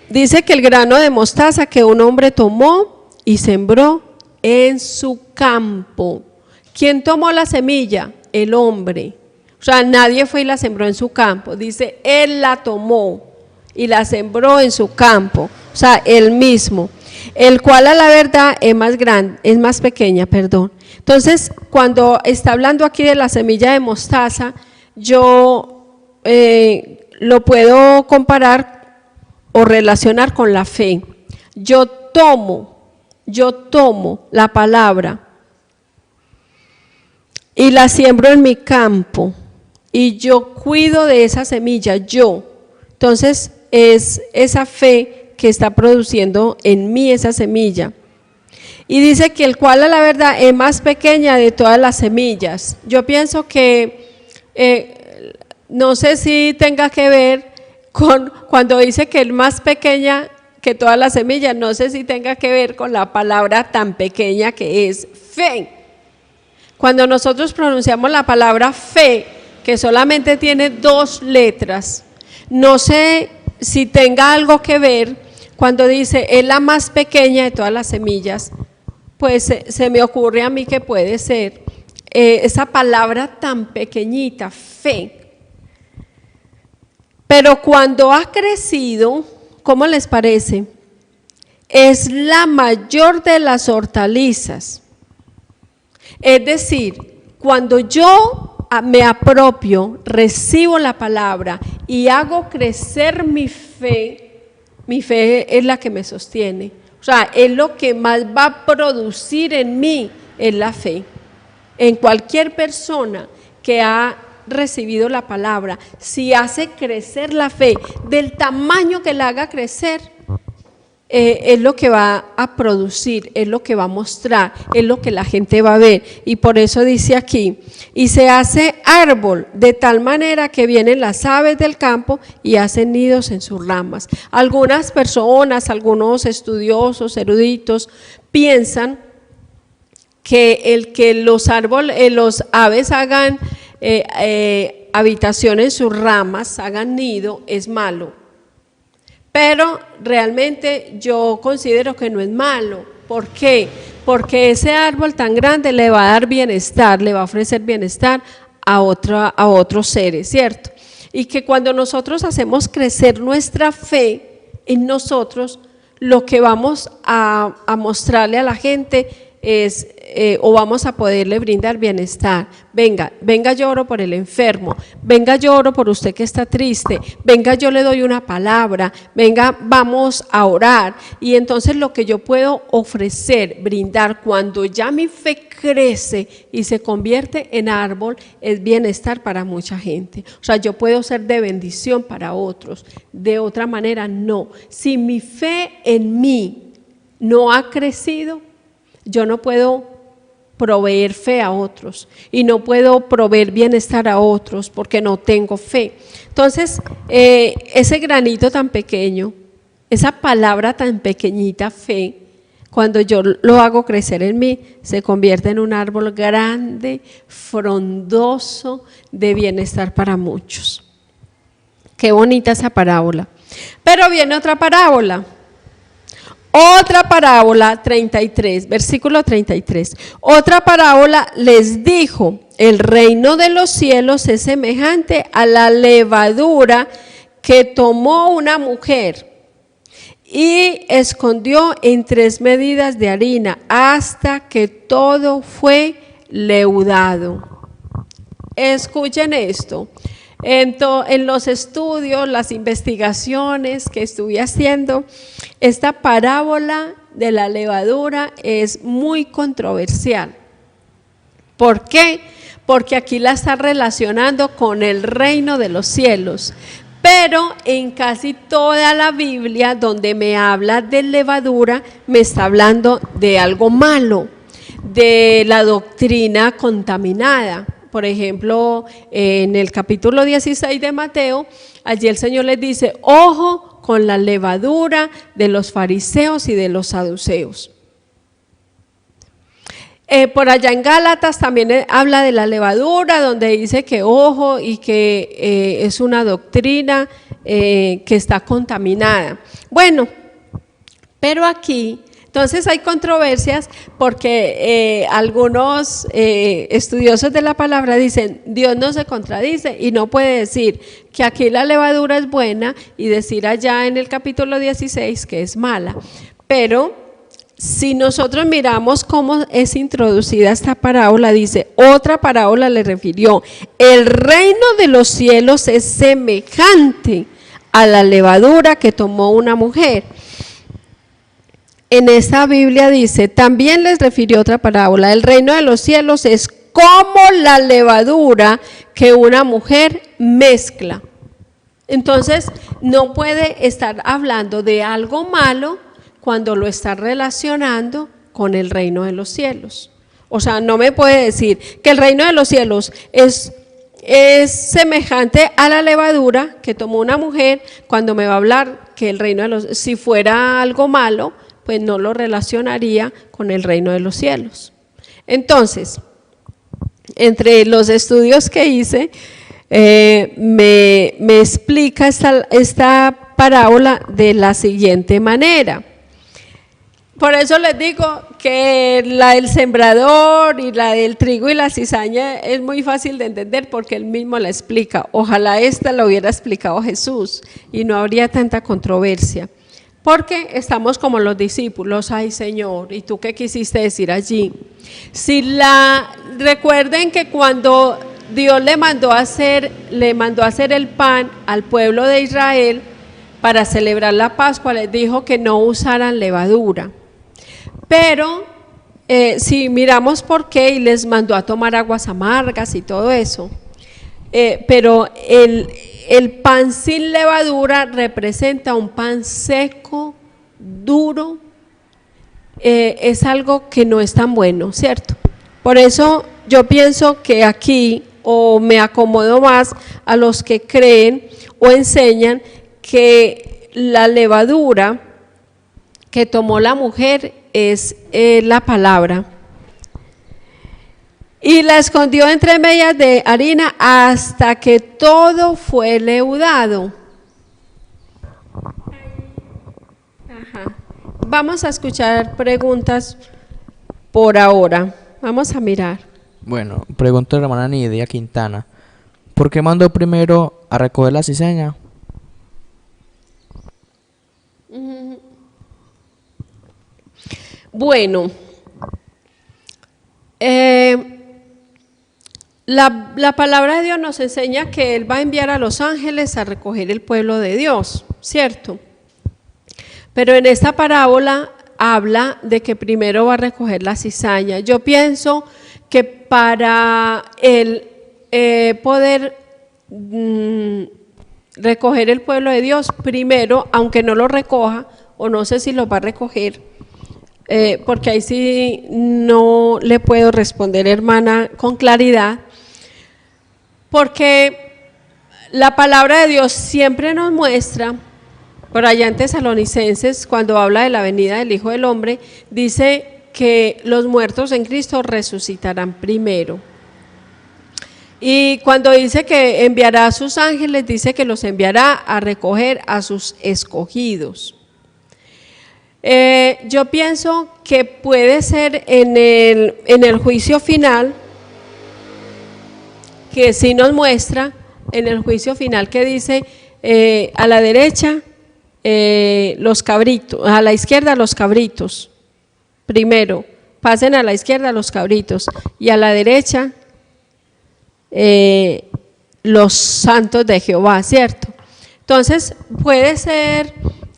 Dice que el grano de mostaza que un hombre tomó y sembró en su campo. ¿Quién tomó la semilla? El hombre. O sea, nadie fue y la sembró en su campo. Dice, él la tomó y la sembró en su campo. O sea, él mismo. El cual a la verdad es más pequeña, perdón. Entonces, cuando está hablando aquí de la semilla de mostaza, yo lo puedo comparar o relacionar con la fe. Yo tomo la palabra y la siembro en mi campo y yo cuido de esa semilla, yo. Entonces es esa fe que está produciendo en mí esa semilla. Y dice que el cual a la verdad es más pequeña de todas las semillas. Yo pienso que, no sé si tenga que ver con cuando dice que es más pequeña que todas las semillas, no sé si tenga que ver con la palabra tan pequeña que es fe. Cuando nosotros pronunciamos la palabra fe, que solamente tiene 2 letras, no sé si tenga algo que ver cuando dice es la más pequeña de todas las semillas, pues se me ocurre a mí que puede ser esa palabra tan pequeñita, fe. Pero cuando ha crecido, ¿cómo les parece? Es la mayor de las hortalizas. Es decir, cuando yo me apropio, recibo la palabra y hago crecer mi fe es la que me sostiene. O sea, es lo que más va a producir en mí, es la fe. En cualquier persona que ha recibido la palabra, si hace crecer la fe del tamaño que la haga crecer, es lo que va a producir, es lo que va a mostrar, es lo que la gente va a ver. Y por eso dice aquí, y se hace árbol de tal manera que vienen las aves del campo y hacen nidos en sus ramas. Algunas personas, algunos estudiosos, eruditos, piensan que el que los aves hagan habitación en sus ramas, hagan nido, es malo. Pero realmente yo considero que no es malo. ¿Por qué? Porque ese árbol tan grande le va a dar bienestar, le va a ofrecer bienestar a otros seres, ¿cierto? Y que cuando nosotros hacemos crecer nuestra fe en nosotros, lo que vamos a mostrarle a la gente es, o vamos a poderle brindar bienestar. Venga yo oro por el enfermo, venga yo oro por usted que está triste, venga yo le doy una palabra, venga vamos a orar. Y entonces lo que yo puedo ofrecer, brindar cuando ya mi fe crece y se convierte en árbol, es bienestar para mucha gente. O sea, yo puedo ser de bendición para otros, de otra manera no. Si mi fe en mí no ha crecido, yo no puedo proveer fe a otros y no puedo proveer bienestar a otros porque no tengo fe. Entonces, ese granito tan pequeño, esa palabra tan pequeñita, fe, cuando yo lo hago crecer en mí, se convierte en un árbol grande, frondoso, de bienestar para muchos. Qué bonita esa parábola. Pero viene otra parábola. Otra parábola, 33, versículo 33. Otra parábola les dijo, el reino de los cielos es semejante a la levadura que tomó una mujer y escondió en 3 medidas de harina hasta que todo fue leudado. Escuchen esto. En los estudios, las investigaciones que estuve haciendo, esta parábola de la levadura es muy controversial. ¿Por qué? Porque aquí la está relacionando con el reino de los cielos. Pero en casi toda la Biblia donde me habla de levadura, me está hablando de algo malo, de la doctrina contaminada. Por ejemplo, en el capítulo 16 de Mateo, allí el Señor les dice, ojo con la levadura de los fariseos y de los saduceos. Por allá en Gálatas también habla de la levadura, donde dice que ojo y que es una doctrina que está contaminada. Bueno, pero aquí, entonces hay controversias porque algunos estudiosos de la palabra dicen, Dios no se contradice y no puede decir que aquí la levadura es buena y decir allá en el capítulo 16 que es mala. Pero si nosotros miramos cómo es introducida esta parábola, dice, otra parábola le refirió, el reino de los cielos es semejante a la levadura que tomó una mujer. En esta Biblia dice, también les refirió otra parábola, el reino de los cielos es como la levadura que una mujer mezcla. Entonces, no puede estar hablando de algo malo cuando lo está relacionando con el reino de los cielos. O sea, no me puede decir que el reino de los cielos es semejante a la levadura que tomó una mujer cuando me va a hablar que el reino de los cielos, si fuera algo malo, pues no lo relacionaría con el reino de los cielos. Entonces, entre los estudios que hice, me explica esta parábola de la siguiente manera. Por eso les digo que la del sembrador y la del trigo y la cizaña es muy fácil de entender porque él mismo la explica. Ojalá esta la hubiera explicado Jesús y no habría tanta controversia. Porque estamos como los discípulos, ay Señor, ¿y tú qué quisiste decir allí? Recuerden que cuando Dios le mandó a hacer el pan al pueblo de Israel para celebrar la Pascua, les dijo que no usaran levadura. Pero si miramos por qué, y les mandó a tomar aguas amargas y todo eso, pero el pan sin levadura representa un pan seco, duro, es algo que no es tan bueno, ¿cierto? Por eso yo pienso que aquí, o me acomodo más a los que creen o enseñan que la levadura que tomó la mujer es la palabra. Y la escondió entre medias de harina hasta que todo fue leudado. Ajá. Vamos a escuchar preguntas por ahora. Vamos a mirar. Bueno, pregunta la hermana Nidia Quintana. ¿Por qué mandó primero a recoger la cizaña? Bueno, la palabra de Dios nos enseña que Él va a enviar a los ángeles a recoger el pueblo de Dios, ¿cierto? Pero en esta parábola habla de que primero va a recoger la cizaña. Yo pienso que para él poder recoger el pueblo de Dios, primero, aunque no lo recoja, o no sé si lo va a recoger, porque ahí sí no le puedo responder, hermana, con claridad, porque la palabra de Dios siempre nos muestra, por allá en Tesalonicenses, cuando habla de la venida del Hijo del Hombre, dice que los muertos en Cristo resucitarán primero. Y cuando dice que enviará a sus ángeles, dice que los enviará a recoger a sus escogidos. Yo pienso que puede ser en el juicio final, que sí nos muestra, en el juicio final que dice a la derecha los cabritos, a la izquierda los cabritos, primero, pasen a la izquierda los cabritos y a la derecha los santos de Jehová, ¿cierto? Entonces puede ser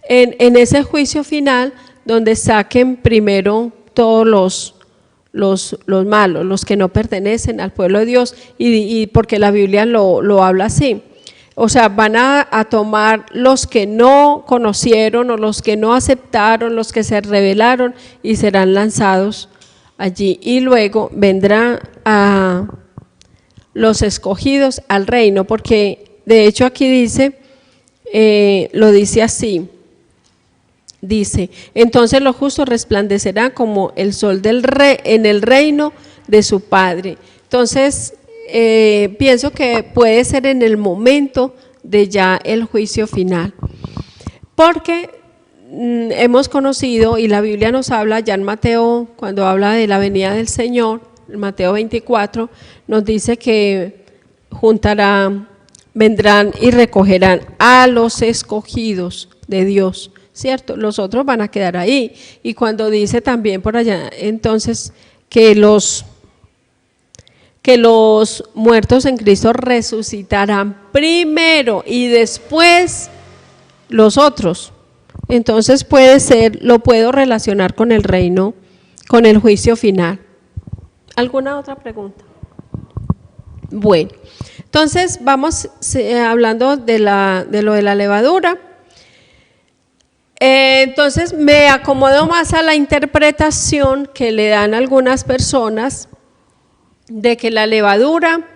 en ese juicio final donde saquen primero todos los malos, los que no pertenecen al pueblo de Dios, y porque la Biblia lo habla así. O sea, van a tomar los que no conocieron o los que no aceptaron, los que se rebelaron y serán lanzados allí. Y luego vendrán a los escogidos al reino, porque de hecho aquí dice, lo dice así, dice, entonces los justos resplandecerán como el sol en el reino de su Padre. Entonces, pienso que puede ser en el momento de ya el juicio final, porque hemos conocido y la Biblia nos habla ya en Mateo, cuando habla de la venida del Señor, en Mateo 24, nos dice que vendrán y recogerán a los escogidos de Dios, ¿cierto? Los otros van a quedar ahí. Y cuando dice también por allá, entonces, que los muertos en Cristo resucitarán primero y después los otros. Entonces puede ser, lo puedo relacionar con el reino, con el juicio final. ¿Alguna otra pregunta? Bueno, entonces vamos hablando de lo de la levadura. Entonces me acomodo más a la interpretación que le dan algunas personas de que la levadura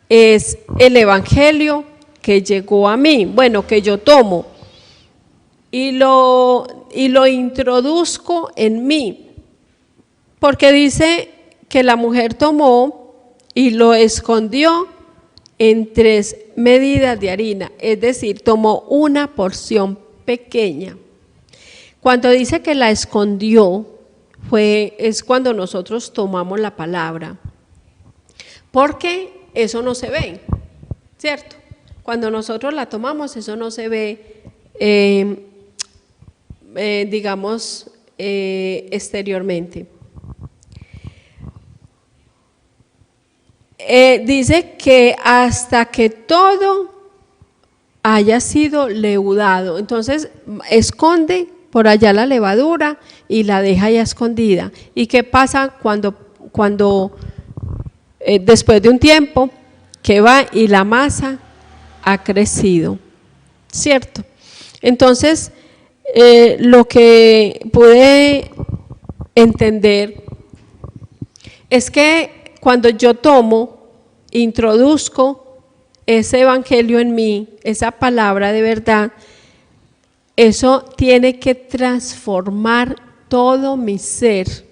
es el evangelio que llegó a mí, bueno, que yo tomo y lo introduzco en mí, porque dice que la mujer tomó y lo escondió en 3 medidas de harina, es decir, tomó una porción pequeña. Cuando dice que la escondió, es cuando nosotros tomamos la palabra, porque eso no se ve, ¿cierto? Cuando nosotros la tomamos, eso no se ve, digamos, exteriormente. Dice que hasta que todo haya sido leudado, entonces esconde por allá la levadura y la deja ya escondida. ¿Y qué pasa cuando después de un tiempo que va y la masa ha crecido? ¿Cierto? Entonces, lo que pude entender es que cuando yo introduzco ese evangelio en mí, esa palabra de verdad, eso tiene que transformar todo mi ser.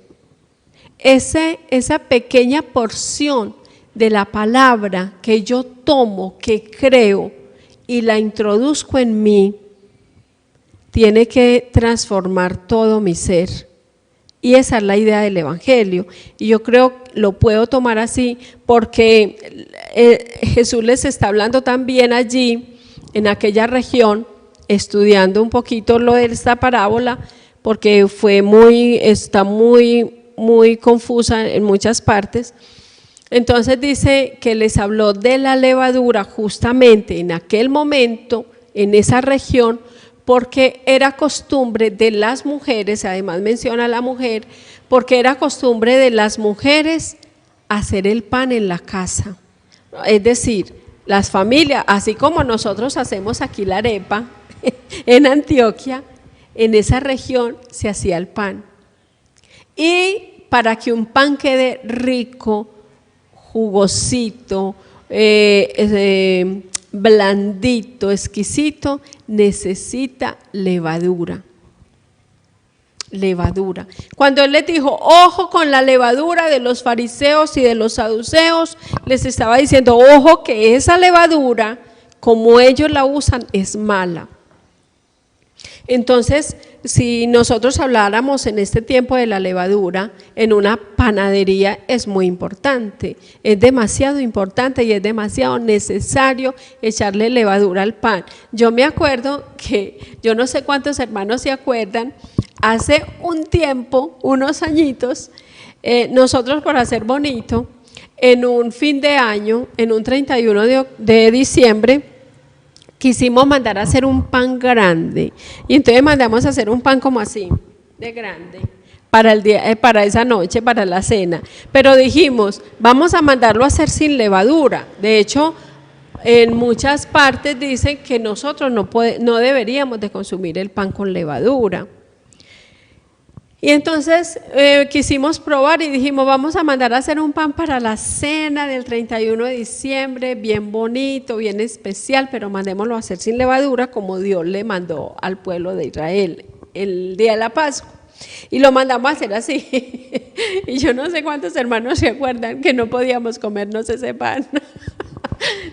Esa pequeña porción de la palabra que yo tomo, que creo y la introduzco en mí, tiene que transformar todo mi ser. Y esa es la idea del evangelio. Y yo creo que lo puedo tomar así porque Jesús les está hablando también allí, en aquella región, estudiando un poquito lo de esta parábola, porque está muy confusa en muchas partes. Entonces dice que les habló de la levadura justamente en aquel momento, en esa región, porque era costumbre de las mujeres, además menciona a la mujer, porque era costumbre de las mujeres hacer el pan en la casa. Es decir, las familias, así como nosotros hacemos aquí la arepa en Antioquia, en esa región se hacía el pan. Y para que un pan quede rico, jugosito, blandito, exquisito, necesita levadura. Levadura. Cuando él les dijo, ojo con la levadura de los fariseos y de los saduceos, les estaba diciendo, ojo que esa levadura, como ellos la usan, es mala. Entonces, si nosotros habláramos en este tiempo de la levadura, en una panadería es muy importante, es demasiado importante y es demasiado necesario echarle levadura al pan. Yo me acuerdo que, yo no sé cuántos hermanos se acuerdan, hace un tiempo, unos añitos, nosotros por hacer bonito, en un fin de año, en un 31 de diciembre, quisimos mandar a hacer un pan grande y entonces mandamos a hacer un pan como así, de grande, para esa noche, para la cena. Pero dijimos, vamos a mandarlo a hacer sin levadura. De hecho, en muchas partes dicen que nosotros no deberíamos de consumir el pan con levadura. Y entonces quisimos probar y dijimos, vamos a mandar a hacer un pan para la cena del 31 de diciembre, bien bonito, bien especial, pero mandémoslo a hacer sin levadura como Dios le mandó al pueblo de Israel el día de la Pascua. Y lo mandamos a hacer así. Y yo no sé cuántos hermanos se acuerdan que no podíamos comernos ese pan.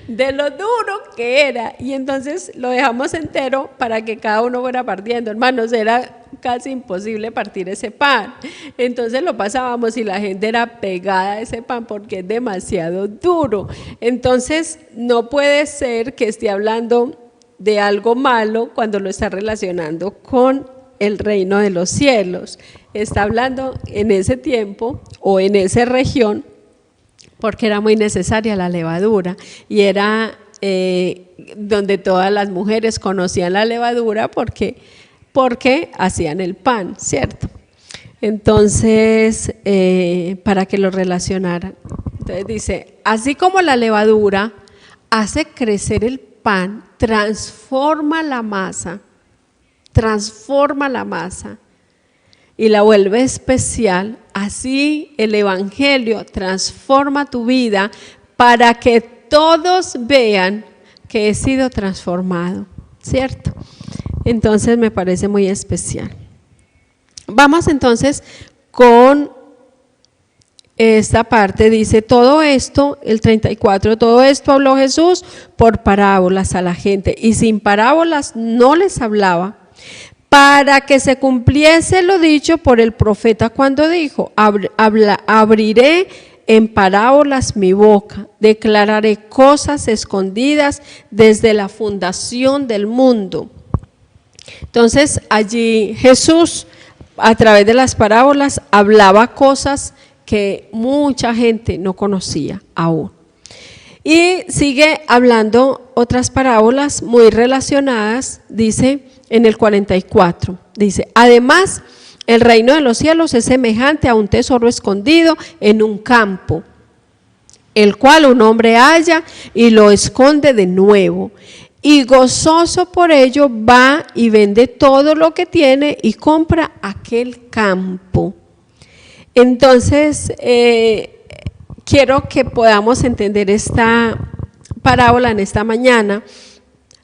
De lo duro que era. Y entonces lo dejamos entero para que cada uno fuera partiendo. Hermanos, era casi imposible partir ese pan. Entonces lo pasábamos y la gente era pegada a ese pan porque es demasiado duro. Entonces no puede ser que esté hablando de algo malo cuando lo está relacionando con el reino de los cielos. Está hablando en ese tiempo o en esa región porque era muy necesaria la levadura y era donde todas las mujeres conocían la levadura porque hacían el pan, ¿cierto? Entonces, para que lo relacionaran. Entonces dice, así como la levadura hace crecer el pan, transforma la masa y la vuelve especial, así el Evangelio transforma tu vida para que todos vean que he sido transformado, ¿cierto? Entonces me parece muy especial. Vamos entonces con esta parte, dice, todo esto, el 34, todo esto habló Jesús por parábolas a la gente, y sin parábolas no les hablaba, para que se cumpliese lo dicho por el profeta cuando dijo, abriré en parábolas mi boca, declararé cosas escondidas desde la fundación del mundo. Entonces allí Jesús a través de las parábolas hablaba cosas que mucha gente no conocía aún. Y sigue hablando otras parábolas muy relacionadas, dice en el 44, dice, además el reino de los cielos es semejante a un tesoro escondido en un campo, el cual un hombre halla y lo esconde de nuevo, y gozoso por ello va y vende todo lo que tiene y compra aquel campo. Entonces, quiero que podamos entender esta parábola en esta mañana,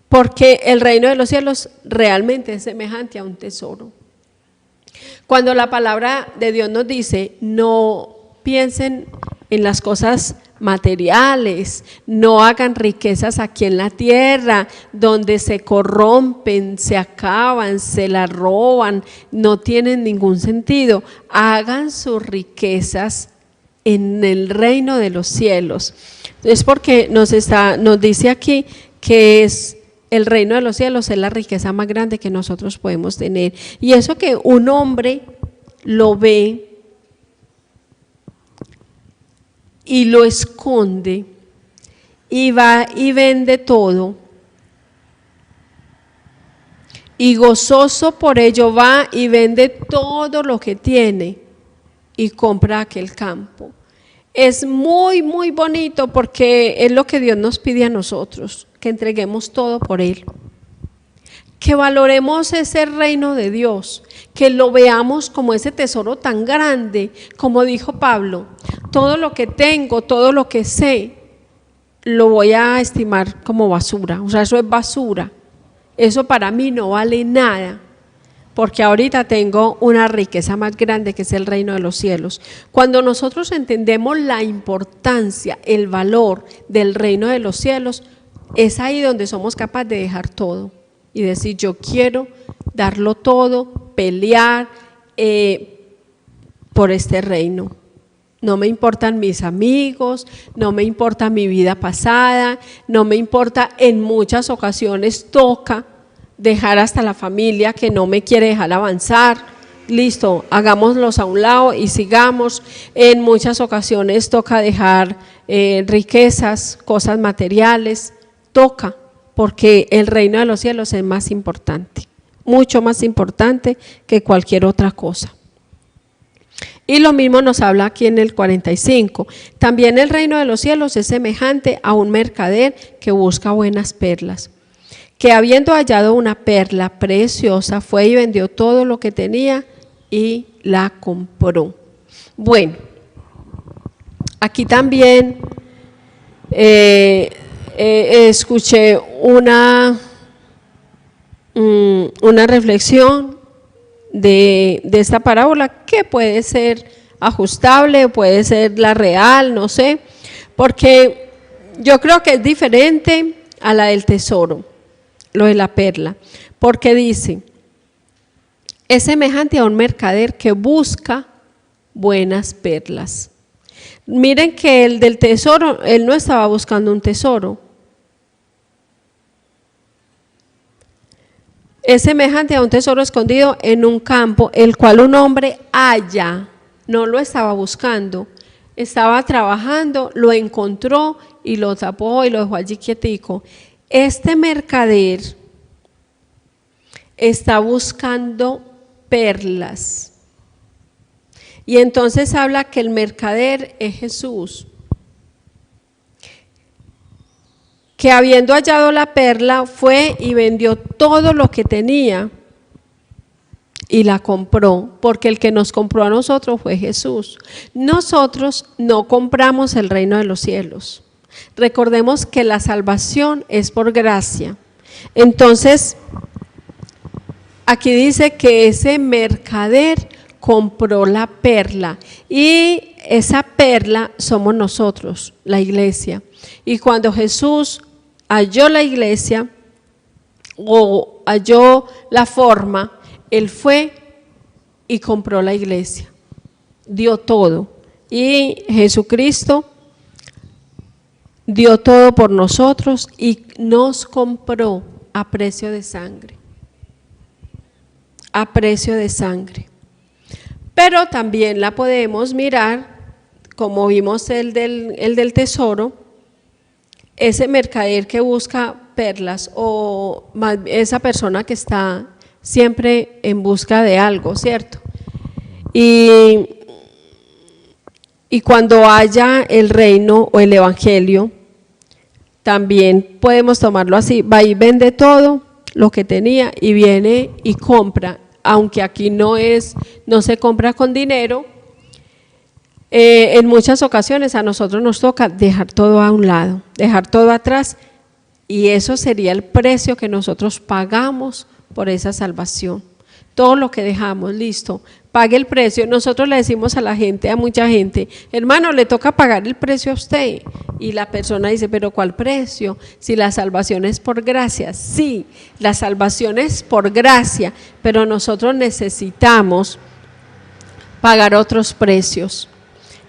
porque el reino de los cielos realmente es semejante a un tesoro. Cuando la palabra de Dios nos dice, no piensen en las cosas materiales, no hagan riquezas aquí en la tierra, donde se corrompen, se acaban, se la roban, no tienen ningún sentido. Hagan sus riquezas en el reino de los cielos. Es porque nos dice aquí que es el reino de los cielos, es la riqueza más grande que nosotros podemos tener. Y eso que un hombre lo ve y lo esconde y va y vende todo, y gozoso por ello va y vende todo lo que tiene y compra aquel campo. Es muy, muy bonito porque es lo que Dios nos pide a nosotros, que entreguemos todo por Él, que valoremos ese reino de Dios, que lo veamos como ese tesoro tan grande, como dijo Pablo, todo lo que tengo, todo lo que sé, lo voy a estimar como basura, o sea, eso es basura, eso para mí no vale nada, porque ahorita tengo una riqueza más grande que es el reino de los cielos. Cuando nosotros entendemos la importancia, el valor del reino de los cielos, es ahí donde somos capaces de dejar todo y decir, yo quiero darlo todo, pelear por este reino. No me importan mis amigos, no me importa mi vida pasada, no me importa, en muchas ocasiones toca dejar hasta la familia que no me quiere dejar avanzar, listo, hagámoslos a un lado y sigamos. En muchas ocasiones toca dejar riquezas, cosas materiales, toca, porque el reino de los cielos es más importante, mucho más importante que cualquier otra cosa. Y lo mismo nos habla aquí en el 45. También el reino de los cielos es semejante a un mercader que busca buenas perlas, que habiendo hallado una perla preciosa, fue y vendió todo lo que tenía y la compró. Bueno, aquí también escuché una reflexión de esta parábola que puede ser ajustable, puede ser la real, no sé, porque yo creo que es diferente a la del tesoro, lo de la perla, porque dice, es semejante a un mercader que busca buenas perlas. Miren que el del tesoro, él no estaba buscando un tesoro. Es semejante a un tesoro escondido en un campo, el cual un hombre halla, no lo estaba buscando, estaba trabajando, lo encontró y lo tapó y lo dejó allí quietico. Este mercader está buscando perlas. Y entonces habla que el mercader es Jesús, que habiendo hallado la perla fue y vendió todo lo que tenía y la compró, porque el que nos compró a nosotros fue Jesús. Nosotros no compramos el reino de los cielos. Recordemos que la salvación es por gracia. Entonces, aquí dice que ese mercader compró la perla y esa perla somos nosotros, la iglesia. Y cuando Jesús halló la iglesia o halló la forma, Él fue y compró la iglesia, dio todo. Y Jesucristo dio todo por nosotros y nos compró a precio de sangre. A precio de sangre. Pero también la podemos mirar, como vimos el del tesoro, ese mercader que busca perlas o esa persona que está siempre en busca de algo, ¿cierto? Y cuando haya el reino o el evangelio, también podemos tomarlo así, va y vende todo lo que tenía y viene y compra, aunque aquí no se compra con dinero. En muchas ocasiones a nosotros nos toca dejar todo a un lado, dejar todo atrás, y eso sería el precio que nosotros pagamos por esa salvación. Todo lo que dejamos, listo, pague el precio. Nosotros le decimos a la gente, a mucha gente, hermano, le toca pagar el precio a usted. Y la persona dice, pero ¿cuál precio? Si la salvación es por gracia. Sí, la salvación es por gracia, pero nosotros necesitamos pagar otros precios.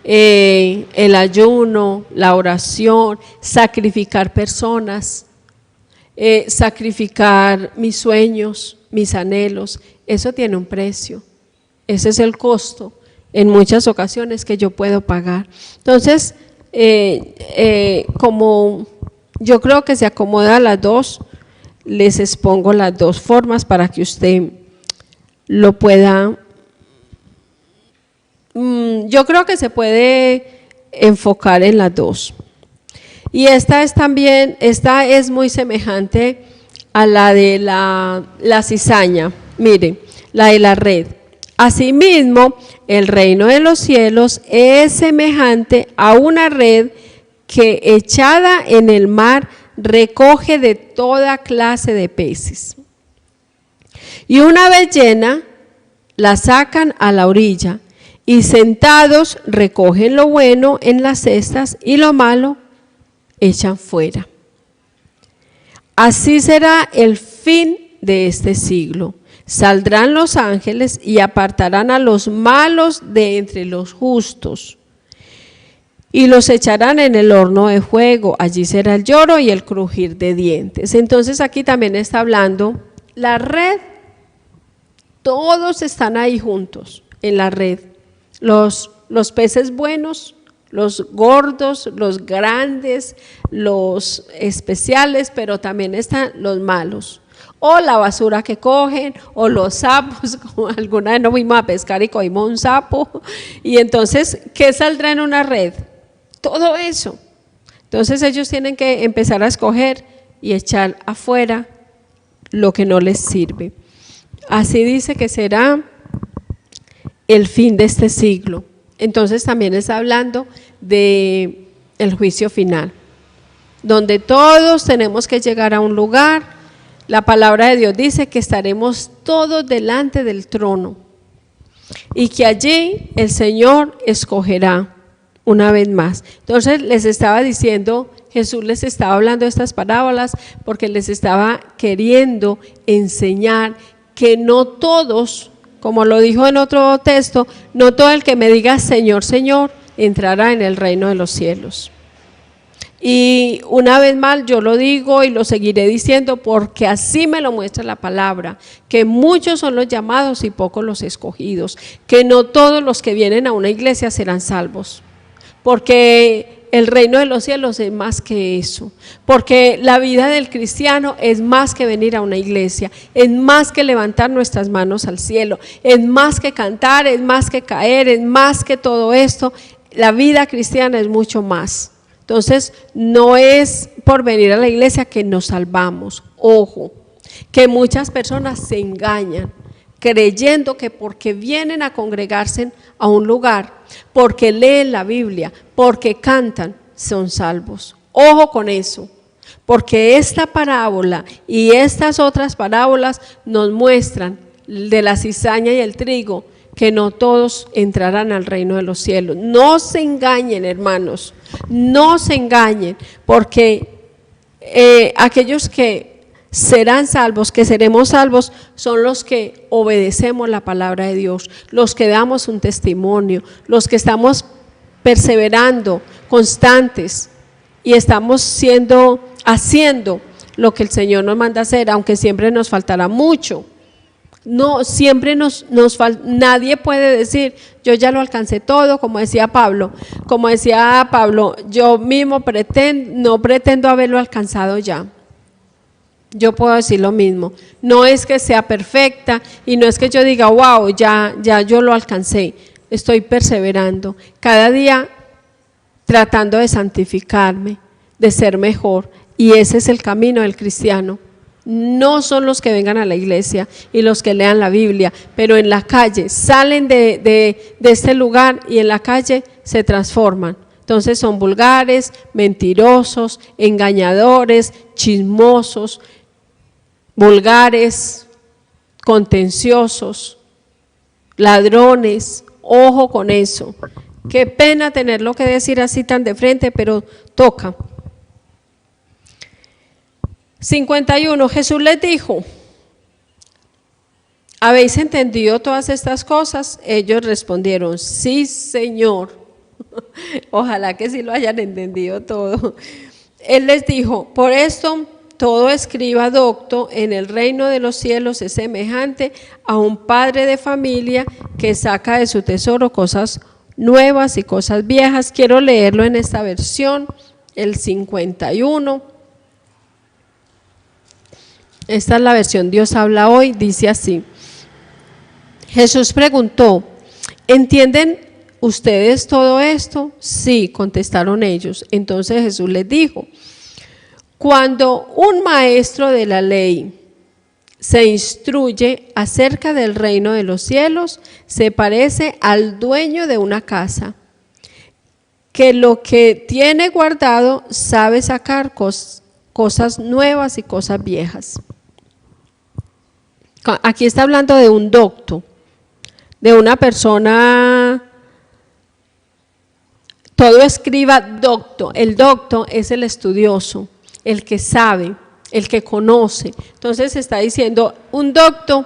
El ayuno, la oración, sacrificar personas, sacrificar mis sueños, mis anhelos, eso tiene un precio. Ese es el costo en muchas ocasiones que yo puedo pagar. Entonces, como yo creo que se acomoda a las dos, les expongo las dos formas para que usted lo pueda. Yo creo que se puede enfocar en las dos. Y esta es muy semejante a la de la cizaña. Mire, la de la red. Asimismo, el reino de los cielos es semejante a una red que echada en el mar recoge de toda clase de peces. Y una vez llena, la sacan a la orilla y sentados recogen lo bueno en las cestas y lo malo echan fuera. Así será el fin de este siglo. Saldrán los ángeles y apartarán a los malos de entre los justos y los echarán en el horno de fuego. Allí será el lloro y el crujir de dientes. Entonces aquí también está hablando la red. Todos están ahí juntos en la red. Los peces buenos, los gordos, los grandes, los especiales, pero también están los malos. O la basura que cogen, o los sapos, como alguna vez nos fuimos a pescar y cogimos un sapo. Y entonces, ¿qué saldrá en una red? Todo eso. Entonces ellos tienen que empezar a escoger y echar afuera lo que no les sirve. Así dice que será el fin de este siglo. Entonces también está hablando de el juicio final, donde todos tenemos que llegar a un lugar. La palabra de Dios dice que estaremos todos delante del trono y que allí el Señor escogerá una vez más. Entonces les estaba diciendo, Jesús les estaba hablando de estas parábolas porque les estaba queriendo enseñar que no todos, como lo dijo en otro texto, no todo el que me diga Señor, Señor, entrará en el reino de los cielos. Y una vez más yo lo digo y lo seguiré diciendo porque así me lo muestra la palabra, que muchos son los llamados y pocos los escogidos, que no todos los que vienen a una iglesia serán salvos, porque el reino de los cielos es más que eso, porque la vida del cristiano es más que venir a una iglesia, es más que levantar nuestras manos al cielo, es más que cantar, es más que caer, es más que todo esto. La vida cristiana es mucho más. Entonces, no es por venir a la iglesia que nos salvamos. Ojo, que muchas personas se engañan creyendo que porque vienen a congregarse a un lugar, porque leen la Biblia, porque cantan, son salvos. Ojo con eso, porque esta parábola y estas otras parábolas nos muestran de la cizaña y el trigo, que no todos entrarán al reino de los cielos. No se engañen, hermanos, no se engañen, porque aquellos que serán salvos, que seremos salvos, son los que obedecemos la palabra de Dios, los que damos un testimonio, los que estamos perseverando, constantes, y estamos haciendo lo que el Señor nos manda hacer, aunque siempre nos faltará mucho. No, siempre nadie puede decir, yo ya lo alcancé todo, como decía Pablo, yo mismo no pretendo haberlo alcanzado ya. Yo puedo decir lo mismo, no es que sea perfecta y no es que yo diga, wow, ya yo lo alcancé, estoy perseverando, cada día tratando de santificarme, de ser mejor, y ese es el camino del cristiano. No son los que vengan a la iglesia y los que lean la Biblia, pero en la calle salen de este lugar y en la calle se transforman. Entonces son vulgares, mentirosos, engañadores, chismosos, vulgares, contenciosos, ladrones. Ojo con eso. Qué pena tenerlo que decir así tan de frente, pero toca. 51, Jesús les dijo, ¿habéis entendido todas estas cosas? Ellos respondieron, sí, Señor. Ojalá que sí lo hayan entendido todo. Él les dijo, por esto todo escriba docto en el reino de los cielos es semejante a un padre de familia que saca de su tesoro cosas nuevas y cosas viejas. Quiero leerlo en esta versión, el 51. Esta es la versión Dios habla hoy, dice así. Jesús preguntó, ¿entienden ustedes todo esto? Sí, contestaron ellos. Entonces Jesús les dijo, cuando un maestro de la ley se instruye acerca del reino de los cielos, se parece al dueño de una casa, que lo que tiene guardado sabe sacar cosas nuevas y cosas viejas. Aquí está hablando de un docto, de una persona, todo escriba docto. El docto es el estudioso, el que sabe, el que conoce. Entonces está diciendo, un docto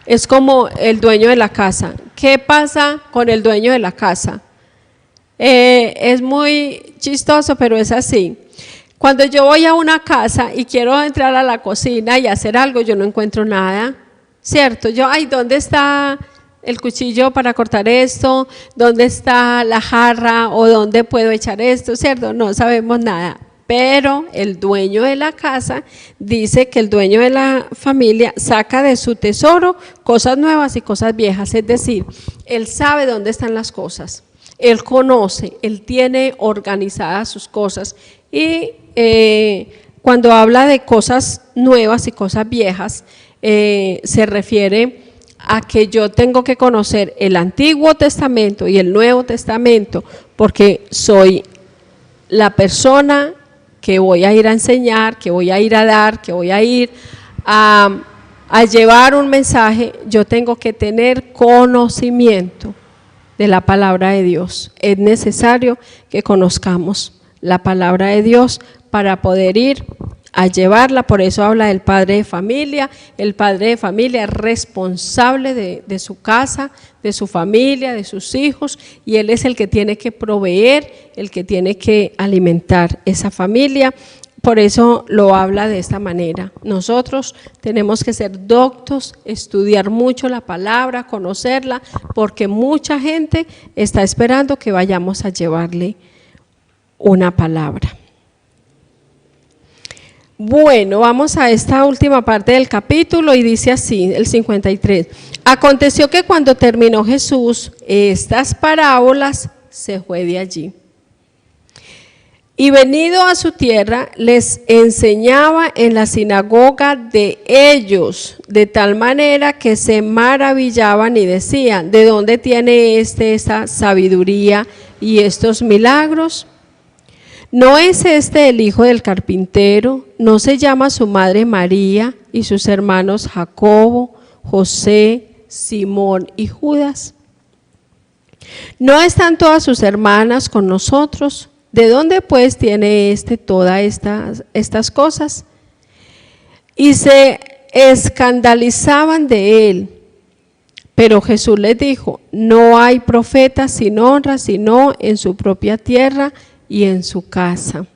es como el dueño de la casa. ¿Qué pasa con el dueño de la casa? Es muy chistoso, pero es así. Cuando yo voy a una casa y quiero entrar a la cocina y hacer algo, yo no encuentro nada, ¿cierto? ¿Dónde está el cuchillo para cortar esto? ¿Dónde está la jarra? ¿O dónde puedo echar esto? ¿Cierto? No sabemos nada. Pero el dueño de la casa dice que el dueño de la familia saca de su tesoro cosas nuevas y cosas viejas. Es decir, él sabe dónde están las cosas. Él conoce, él tiene organizadas sus cosas. Y cuando habla de cosas nuevas y cosas viejas, se refiere a que yo tengo que conocer el Antiguo Testamento y el Nuevo Testamento, porque soy la persona que voy a ir a enseñar, que voy a ir a dar, que voy a ir a llevar un mensaje. Yo tengo que tener conocimiento de la palabra de Dios. Es necesario que conozcamos la palabra de Dios para poder ir a llevarla. Por eso habla del padre de familia. El padre de familia es responsable de su casa, de su familia, de sus hijos, y él es el que tiene que proveer, el que tiene que alimentar esa familia. Por eso lo habla de esta manera. Nosotros tenemos que ser doctos, estudiar mucho la palabra, conocerla, porque mucha gente está esperando que vayamos a llevarle una palabra. Bueno, vamos a esta última parte del capítulo y dice así, el 53. Aconteció que cuando terminó Jesús estas parábolas, se fue de allí. Y venido a su tierra, les enseñaba en la sinagoga de ellos, de tal manera que se maravillaban y decían, ¿de dónde tiene esta sabiduría y estos milagros? ¿No es este el hijo del carpintero? ¿No se llama su madre María y sus hermanos Jacobo, José, Simón y Judas? ¿No están todas sus hermanas con nosotros? ¿De dónde pues tiene todas estas cosas? Y se escandalizaban de él. Pero Jesús les dijo, no hay profeta sin honra, sino en su propia tierra y en su casa.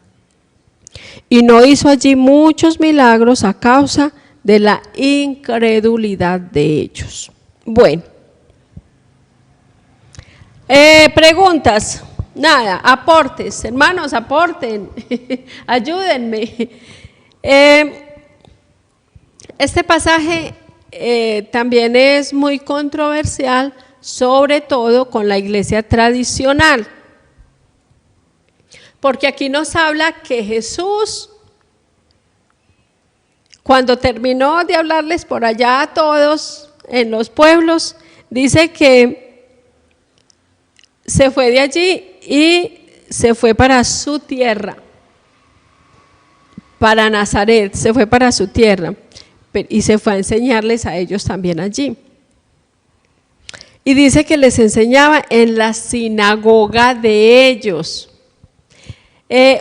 Y no hizo allí muchos milagros a causa de la incredulidad de ellos. Bueno, preguntas, nada, aportes, hermanos, aporten, ayúdenme. Este pasaje también es muy controversial, sobre todo con la iglesia tradicional. Porque aquí nos habla que Jesús, cuando terminó de hablarles por allá a todos en los pueblos, dice que se fue de allí y se fue para su tierra, para Nazaret, se fue para su tierra y se fue a enseñarles a ellos también allí. Y dice que les enseñaba en la sinagoga de ellos.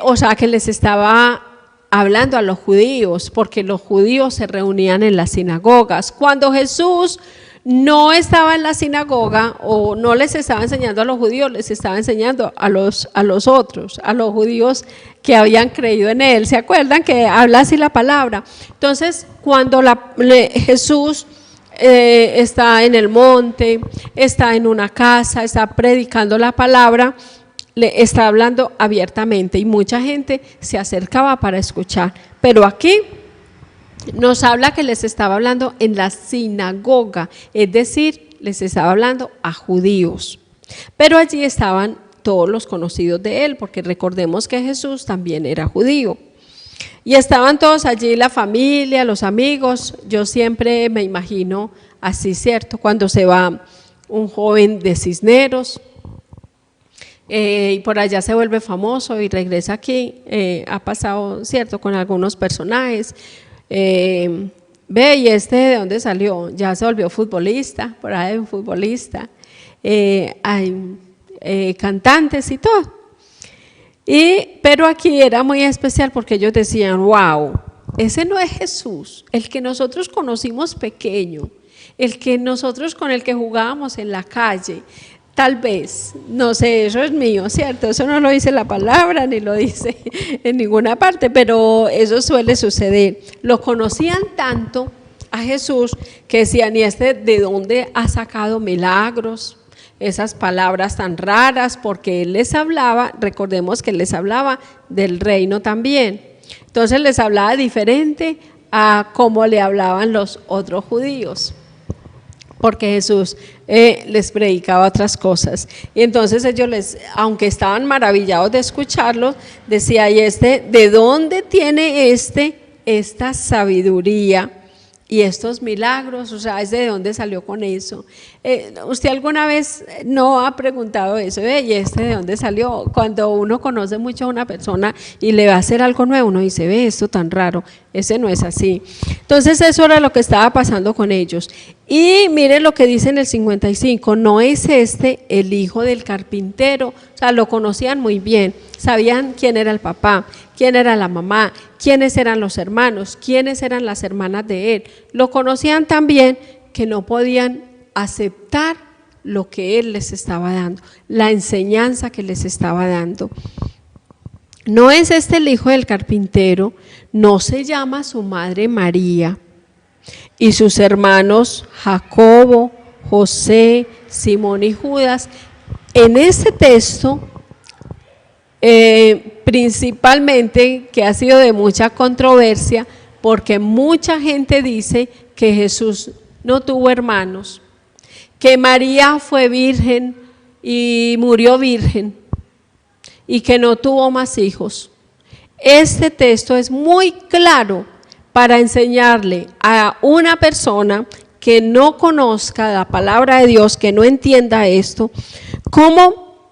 O sea que les estaba hablando a los judíos, porque los judíos se reunían en las sinagogas. Cuando Jesús no estaba en la sinagoga o no les estaba enseñando a los judíos, les estaba enseñando a los otros, a los judíos que habían creído en él. ¿Se acuerdan que habla así la palabra? Entonces, cuando Jesús está en el monte, está en una casa, está predicando la palabra, le está hablando abiertamente y mucha gente se acercaba para escuchar. Pero aquí nos habla que les estaba hablando en la sinagoga, es decir, les estaba hablando a judíos. Pero allí estaban todos los conocidos de él, porque recordemos que Jesús también era judío. Y estaban todos allí, la familia, los amigos. Yo siempre me imagino así, ¿cierto? Cuando se va un joven de Cisneros, y por allá se vuelve famoso y regresa aquí, ha pasado, ¿cierto?, con algunos personajes. Ve, ¿y de dónde salió? Ya se volvió futbolista, por ahí un futbolista, hay cantantes y todo. Pero aquí era muy especial porque ellos decían, wow, ese no es Jesús, el que nosotros conocimos pequeño, el que nosotros con el que jugábamos en la calle. Tal vez, no sé, eso es mío, ¿cierto? Eso no lo dice la palabra, ni lo dice en ninguna parte, pero eso suele suceder. Lo conocían tanto a Jesús que decían, ¿y de dónde ha sacado milagros? esas palabras tan raras, porque Él les hablaba, recordemos que Él les hablaba del reino también. Entonces les hablaba diferente a cómo le hablaban los otros judíos, porque Jesús les predicaba otras cosas. Y entonces ellos, aunque estaban maravillados de escucharlo, decía, ¿y de dónde tiene esta sabiduría y estos milagros? O sea, ¿es de dónde salió con eso? ¿Usted alguna vez no ha preguntado eso? ¿Y de dónde salió? Cuando uno conoce mucho a una persona y le va a hacer algo nuevo, uno dice, ve esto tan raro, ese no es así. Entonces eso era lo que estaba pasando con ellos. Y miren lo que dice en el 55, ¿no es el hijo del carpintero? O sea, lo conocían muy bien, sabían quién era el papá, quién era la mamá, quiénes eran los hermanos, quiénes eran las hermanas de él. Lo conocían tan bien que no podían aceptar lo que él les estaba dando, la enseñanza que les estaba dando. ¿No es el hijo del carpintero? ¿No se llama su madre María? Y sus hermanos Jacobo, José, Simón y Judas. En este texto, principalmente, que ha sido de mucha controversia, porque mucha gente dice que Jesús no tuvo hermanos, que María fue virgen y murió virgen, y que no tuvo más hijos. Este texto es muy claro para enseñarle a una persona que no conozca la palabra de Dios, que no entienda esto, cómo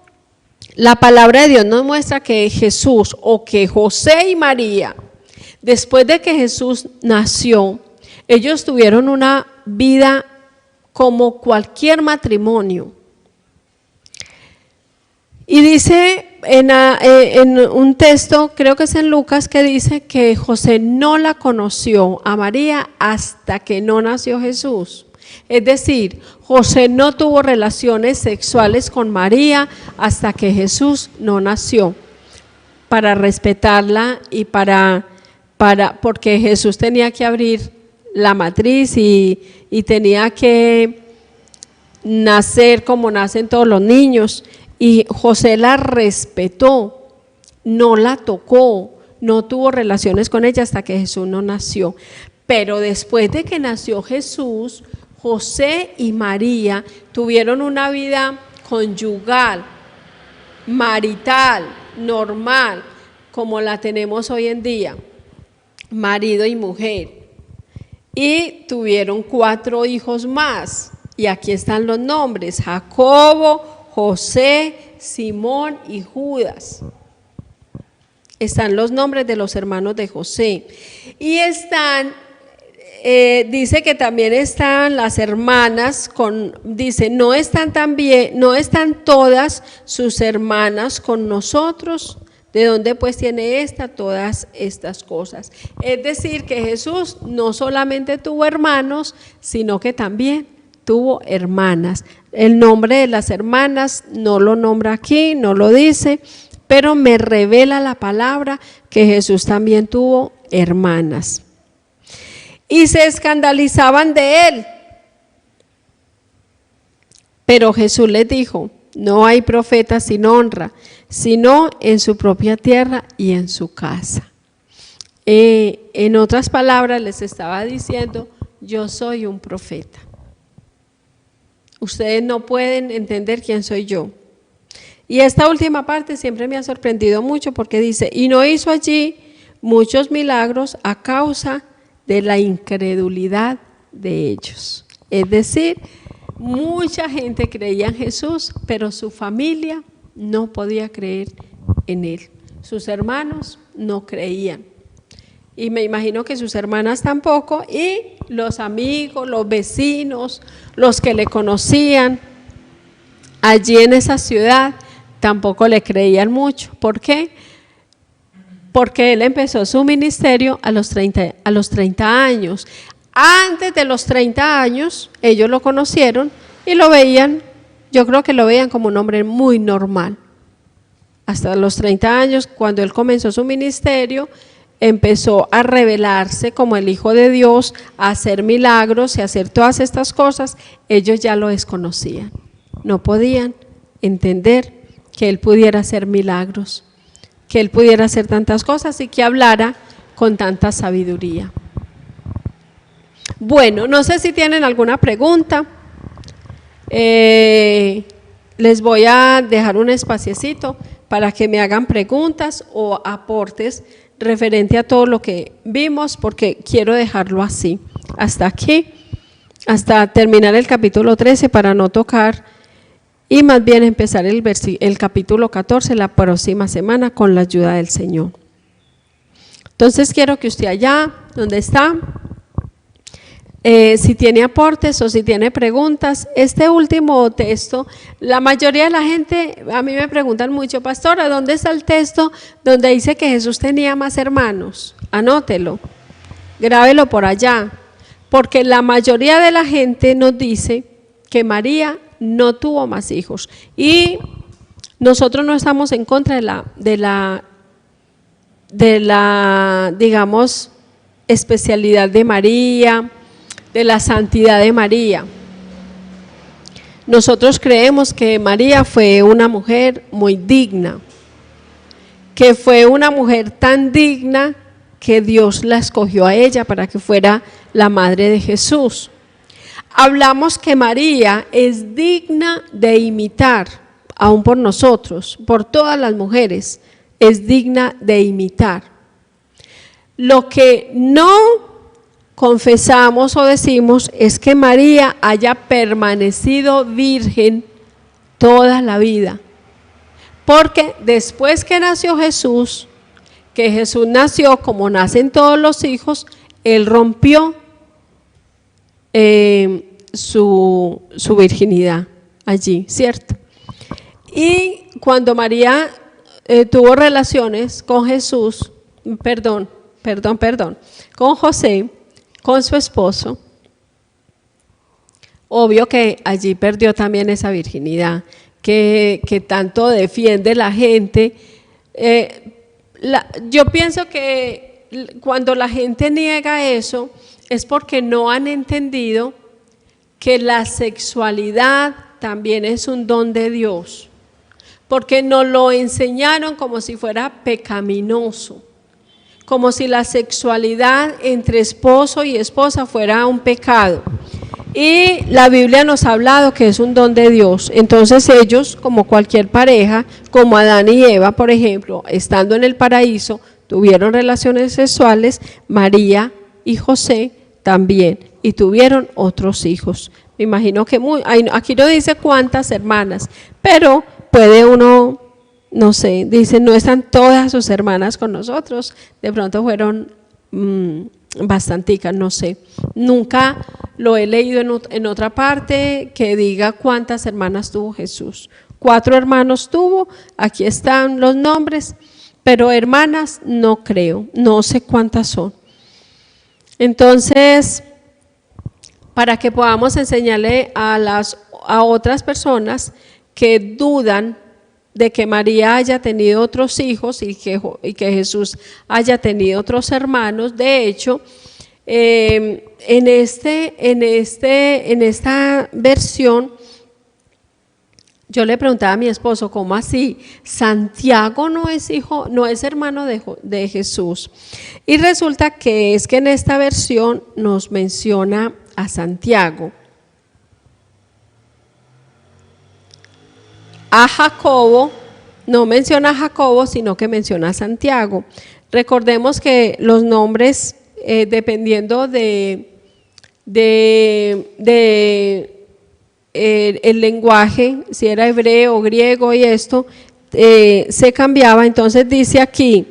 la palabra de Dios nos muestra que Jesús o que José y María, después de que Jesús nació, ellos tuvieron una vida como cualquier matrimonio. Y dice en un texto, creo que es en Lucas, que dice que José no la conoció a María hasta que no nació Jesús. Es decir, José no tuvo relaciones sexuales con María hasta que Jesús no nació, para respetarla y porque Jesús tenía que abrir la matriz y tenía que nacer como nacen todos los niños. Y José la respetó, no la tocó, no tuvo relaciones con ella hasta que Jesús no nació. Pero después de que nació Jesús, José y María tuvieron una vida conyugal, marital, normal, como la tenemos hoy en día, marido y mujer. Y tuvieron 4 hijos más, y aquí están los nombres: Jacobo, José, Simón y Judas. Están los nombres de los hermanos de José. Y dice que también están las hermanas, dice, no están todas sus hermanas con nosotros. ¿De dónde pues tiene todas estas cosas? Es decir, que Jesús no solamente tuvo hermanos, sino que también tuvo hermanas. El nombre de las hermanas no lo nombra aquí, no lo dice, pero me revela la palabra que Jesús también tuvo hermanas. Y se escandalizaban de él. Pero Jesús les dijo, no hay profeta sin honra, sino en su propia tierra y en su casa. En otras palabras les estaba diciendo, yo soy un profeta. Ustedes no pueden entender quién soy yo. Y esta última parte siempre me ha sorprendido mucho porque dice, y no hizo allí muchos milagros a causa de la incredulidad de ellos. Es decir, mucha gente creía en Jesús, pero su familia no podía creer en él. Sus hermanos no creían. Y me imagino que sus hermanas tampoco, y los amigos, los vecinos, los que le conocían allí en esa ciudad, tampoco le creían mucho. ¿Por qué? Porque él empezó su ministerio a los 30 años. Antes de los 30 años, ellos lo conocieron y lo veían, yo creo que lo veían como un hombre muy normal. Hasta los 30 años, cuando él comenzó su ministerio, empezó a revelarse como el Hijo de Dios, a hacer milagros y a hacer todas estas cosas. Ellos ya lo desconocían, no podían entender que Él pudiera hacer milagros, que Él pudiera hacer tantas cosas y que hablara con tanta sabiduría. Bueno, no sé si tienen alguna pregunta. Les voy a dejar un espaciecito para que me hagan preguntas o aportes referente a todo lo que vimos, porque quiero dejarlo así, hasta aquí, hasta terminar el capítulo 13 para no tocar y más bien empezar el capítulo 14 la próxima semana con la ayuda del Señor. Entonces quiero que usted allá, donde está, si tiene aportes o si tiene preguntas, este último texto, la mayoría de la gente, a mí me preguntan mucho, pastora, ¿dónde está el texto donde dice que Jesús tenía más hermanos? Anótelo, grábelo por allá, porque la mayoría de la gente nos dice que María no tuvo más hijos y nosotros no estamos en contra de la digamos, especialidad de María, de la santidad de María. Nosotros creemos que María fue una mujer muy digna, que fue una mujer tan digna que Dios la escogió a ella para que fuera la madre de Jesús. Hablamos que María es digna de imitar, aún por nosotros, por todas las mujeres, es digna de imitar. Lo que no confesamos o decimos es que María haya permanecido virgen toda la vida, porque después que nació Jesús, que Jesús nació como nacen todos los hijos, Él rompió su virginidad allí, ¿cierto? Y cuando María tuvo relaciones con Jesús, con José, con su esposo, obvio que allí perdió también esa virginidad que tanto defiende la gente. Yo pienso que cuando la gente niega eso es porque no han entendido que la sexualidad también es un don de Dios, porque nos lo enseñaron como si fuera pecaminoso, como si la sexualidad entre esposo y esposa fuera un pecado. Y la Biblia nos ha hablado que es un don de Dios. Entonces ellos, como cualquier pareja, como Adán y Eva, por ejemplo, estando en el paraíso, tuvieron relaciones sexuales, María y José también, y tuvieron otros hijos. Me imagino que aquí no dice cuántas hermanas, pero puede uno, no sé, dice, no están todas sus hermanas con nosotros, de pronto fueron bastanticas, no sé. Nunca lo he leído en otra parte que diga cuántas hermanas tuvo Jesús. 4 hermanos tuvo, aquí están los nombres, pero hermanas no creo, no sé cuántas son. Entonces, para que podamos enseñarle a otras personas que dudan de que María haya tenido otros hijos y que Jesús haya tenido otros hermanos. De hecho, en esta versión, yo le preguntaba a mi esposo, ¿cómo así? Santiago no es hermano de Jesús. Y resulta que es que en esta versión nos menciona a Santiago. A Jacobo, no menciona a Jacobo, sino que menciona a Santiago. Recordemos que los nombres, dependiendo el lenguaje, si era hebreo, griego y esto, se cambiaba. Entonces dice aquí,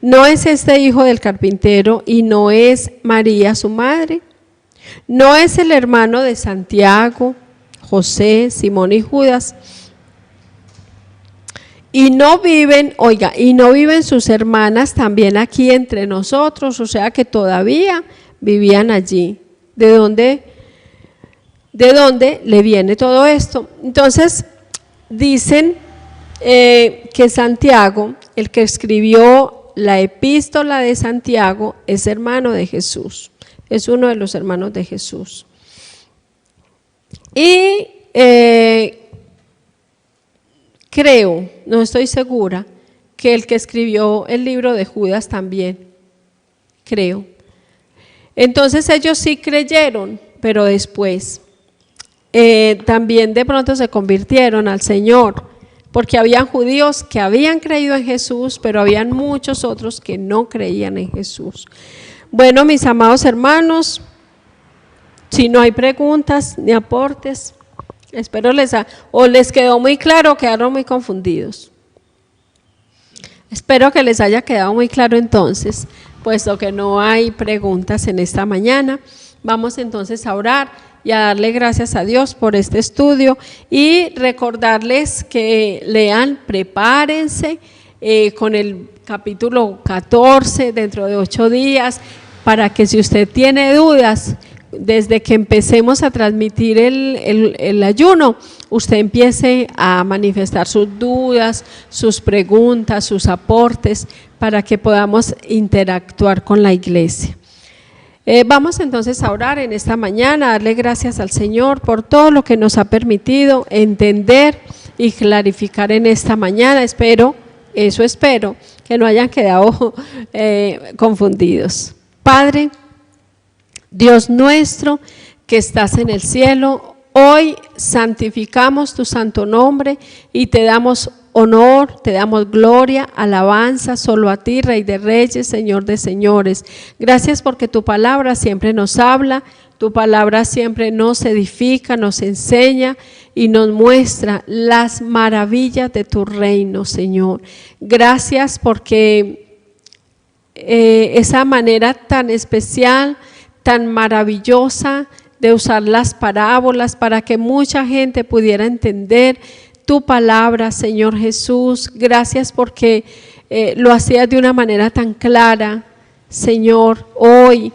no es este hijo del carpintero y no es María su madre, no es el hermano de Santiago, José, Simón y Judas. Y no viven sus hermanas también aquí entre nosotros, o sea que todavía vivían allí. ¿De dónde le viene todo esto? Entonces, dicen que Santiago, el que escribió la epístola de Santiago, es hermano de Jesús, es uno de los hermanos de Jesús. Y creo, no estoy segura, que el que escribió el libro de Judas también, creo. Entonces ellos sí creyeron, pero después también de pronto se convirtieron al Señor, porque habían judíos que habían creído en Jesús, pero habían muchos otros que no creían en Jesús. Bueno, mis amados hermanos, si no hay preguntas ni aportes, espero les quedó muy claro o quedaron muy confundidos. Espero que les haya quedado muy claro entonces, puesto que no hay preguntas en esta mañana. Vamos entonces a orar y a darle gracias a Dios por este estudio y recordarles que lean, prepárense con el capítulo 14 dentro de 8 días, para que si usted tiene dudas, desde que empecemos a transmitir el ayuno, usted empiece a manifestar sus dudas, sus preguntas, sus aportes, para que podamos interactuar con la iglesia. Vamos entonces a orar en esta mañana, a darle gracias al Señor por todo lo que nos ha permitido entender y clarificar en esta mañana. Espero que no hayan quedado confundidos. Padre, Dios nuestro que estás en el cielo, hoy santificamos tu santo nombre y te damos honor, te damos gloria, alabanza solo a ti, Rey de Reyes, Señor de Señores. Gracias porque tu palabra siempre nos habla, tu palabra siempre nos edifica, nos enseña y nos muestra las maravillas de tu reino, Señor. Gracias porque esa manera tan especial, tan maravillosa de usar las parábolas para que mucha gente pudiera entender tu palabra, Señor Jesús. Gracias porque lo hacías de una manera tan clara, Señor. Hoy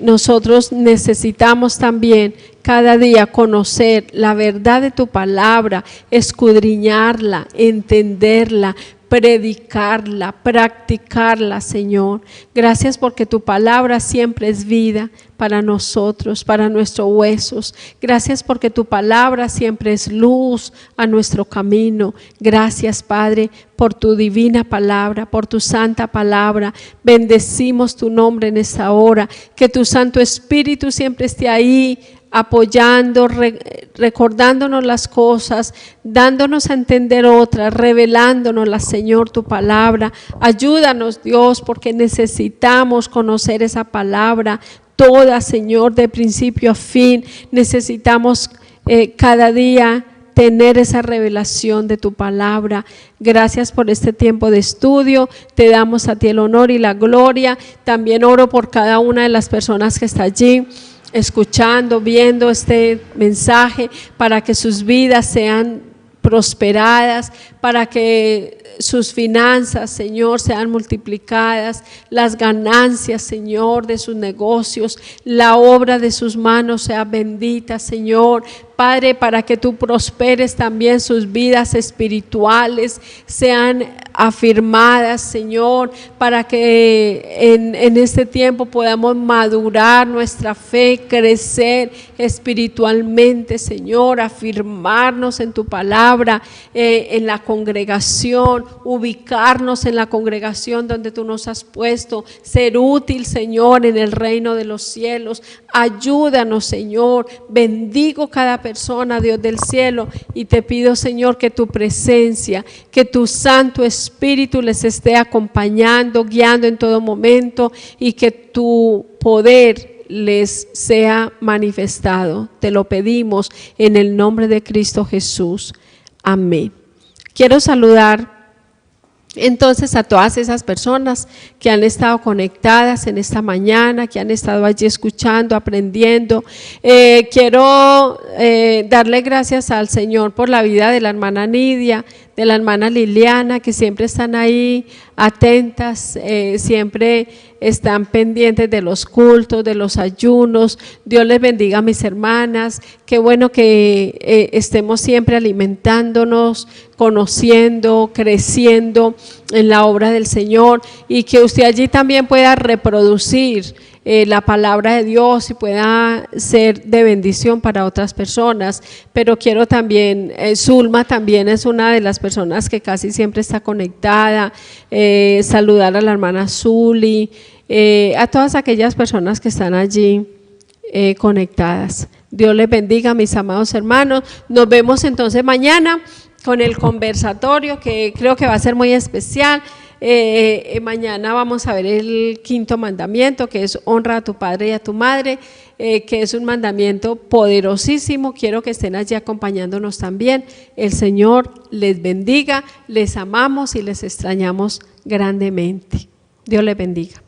nosotros necesitamos también cada día conocer la verdad de tu palabra, escudriñarla, entenderla, predicarla, practicarla, Señor. Gracias porque tu palabra siempre es vida para nosotros, para nuestros huesos. Gracias porque tu palabra siempre es luz a nuestro camino. Gracias, Padre, por tu divina palabra, por tu santa palabra. Bendecimos tu nombre en esta hora. Que tu Santo Espíritu siempre esté ahí, apoyando, recordándonos las cosas, dándonos a entender otras, revelándonos, Señor, tu palabra. Ayúdanos, Dios, porque necesitamos conocer esa palabra toda, Señor, de principio a fin. Necesitamos cada día tener esa revelación de tu palabra. Gracias por este tiempo de estudio, te damos a ti el honor y la gloria. También oro por cada una de las personas que está allí escuchando, viendo este mensaje, para que sus vidas sean prosperadas, para que sus finanzas, Señor, sean multiplicadas, las ganancias, Señor, de sus negocios, la obra de sus manos sea bendita, Señor. Padre, para que tú prosperes también sus vidas espirituales, sean afirmadas, Señor, para que en este tiempo podamos madurar nuestra fe, crecer espiritualmente, Señor, afirmarnos en tu palabra, en la congregación, ubicarnos en la congregación donde tú nos has puesto, ser útil, Señor, en el reino de los cielos. Ayúdanos, Señor, bendigo cada persona, Dios del cielo, y te pido, Señor, que tu presencia, que tu Santo Espíritu les esté acompañando, guiando en todo momento, y que tu poder les sea manifestado. Te lo pedimos en el nombre de Cristo Jesús. Amén. Quiero saludar entonces a todas esas personas que han estado conectadas en esta mañana, que han estado allí escuchando, aprendiendo. Quiero darle gracias al Señor por la vida de la hermana Nidia, de la hermana Liliana, que siempre están ahí atentas, siempre están pendientes de los cultos, de los ayunos. Dios les bendiga a mis hermanas. Qué bueno que estemos siempre alimentándonos, conociendo, creciendo en la obra del Señor, y que usted allí también pueda reproducir la palabra de Dios y pueda ser de bendición para otras personas. Pero quiero también, Zulma también es una de las personas que casi siempre está conectada, saludar a la hermana Zuli, a todas aquellas personas que están allí conectadas. Dios les bendiga, mis amados hermanos. Nos vemos entonces mañana con el conversatorio, que creo que va a ser muy especial. Mañana vamos a ver el 5.º mandamiento, que es honra a tu padre y a tu madre, que es un mandamiento poderosísimo. Quiero que estén allí acompañándonos también. El Señor les bendiga, les amamos y les extrañamos grandemente. Dios les bendiga.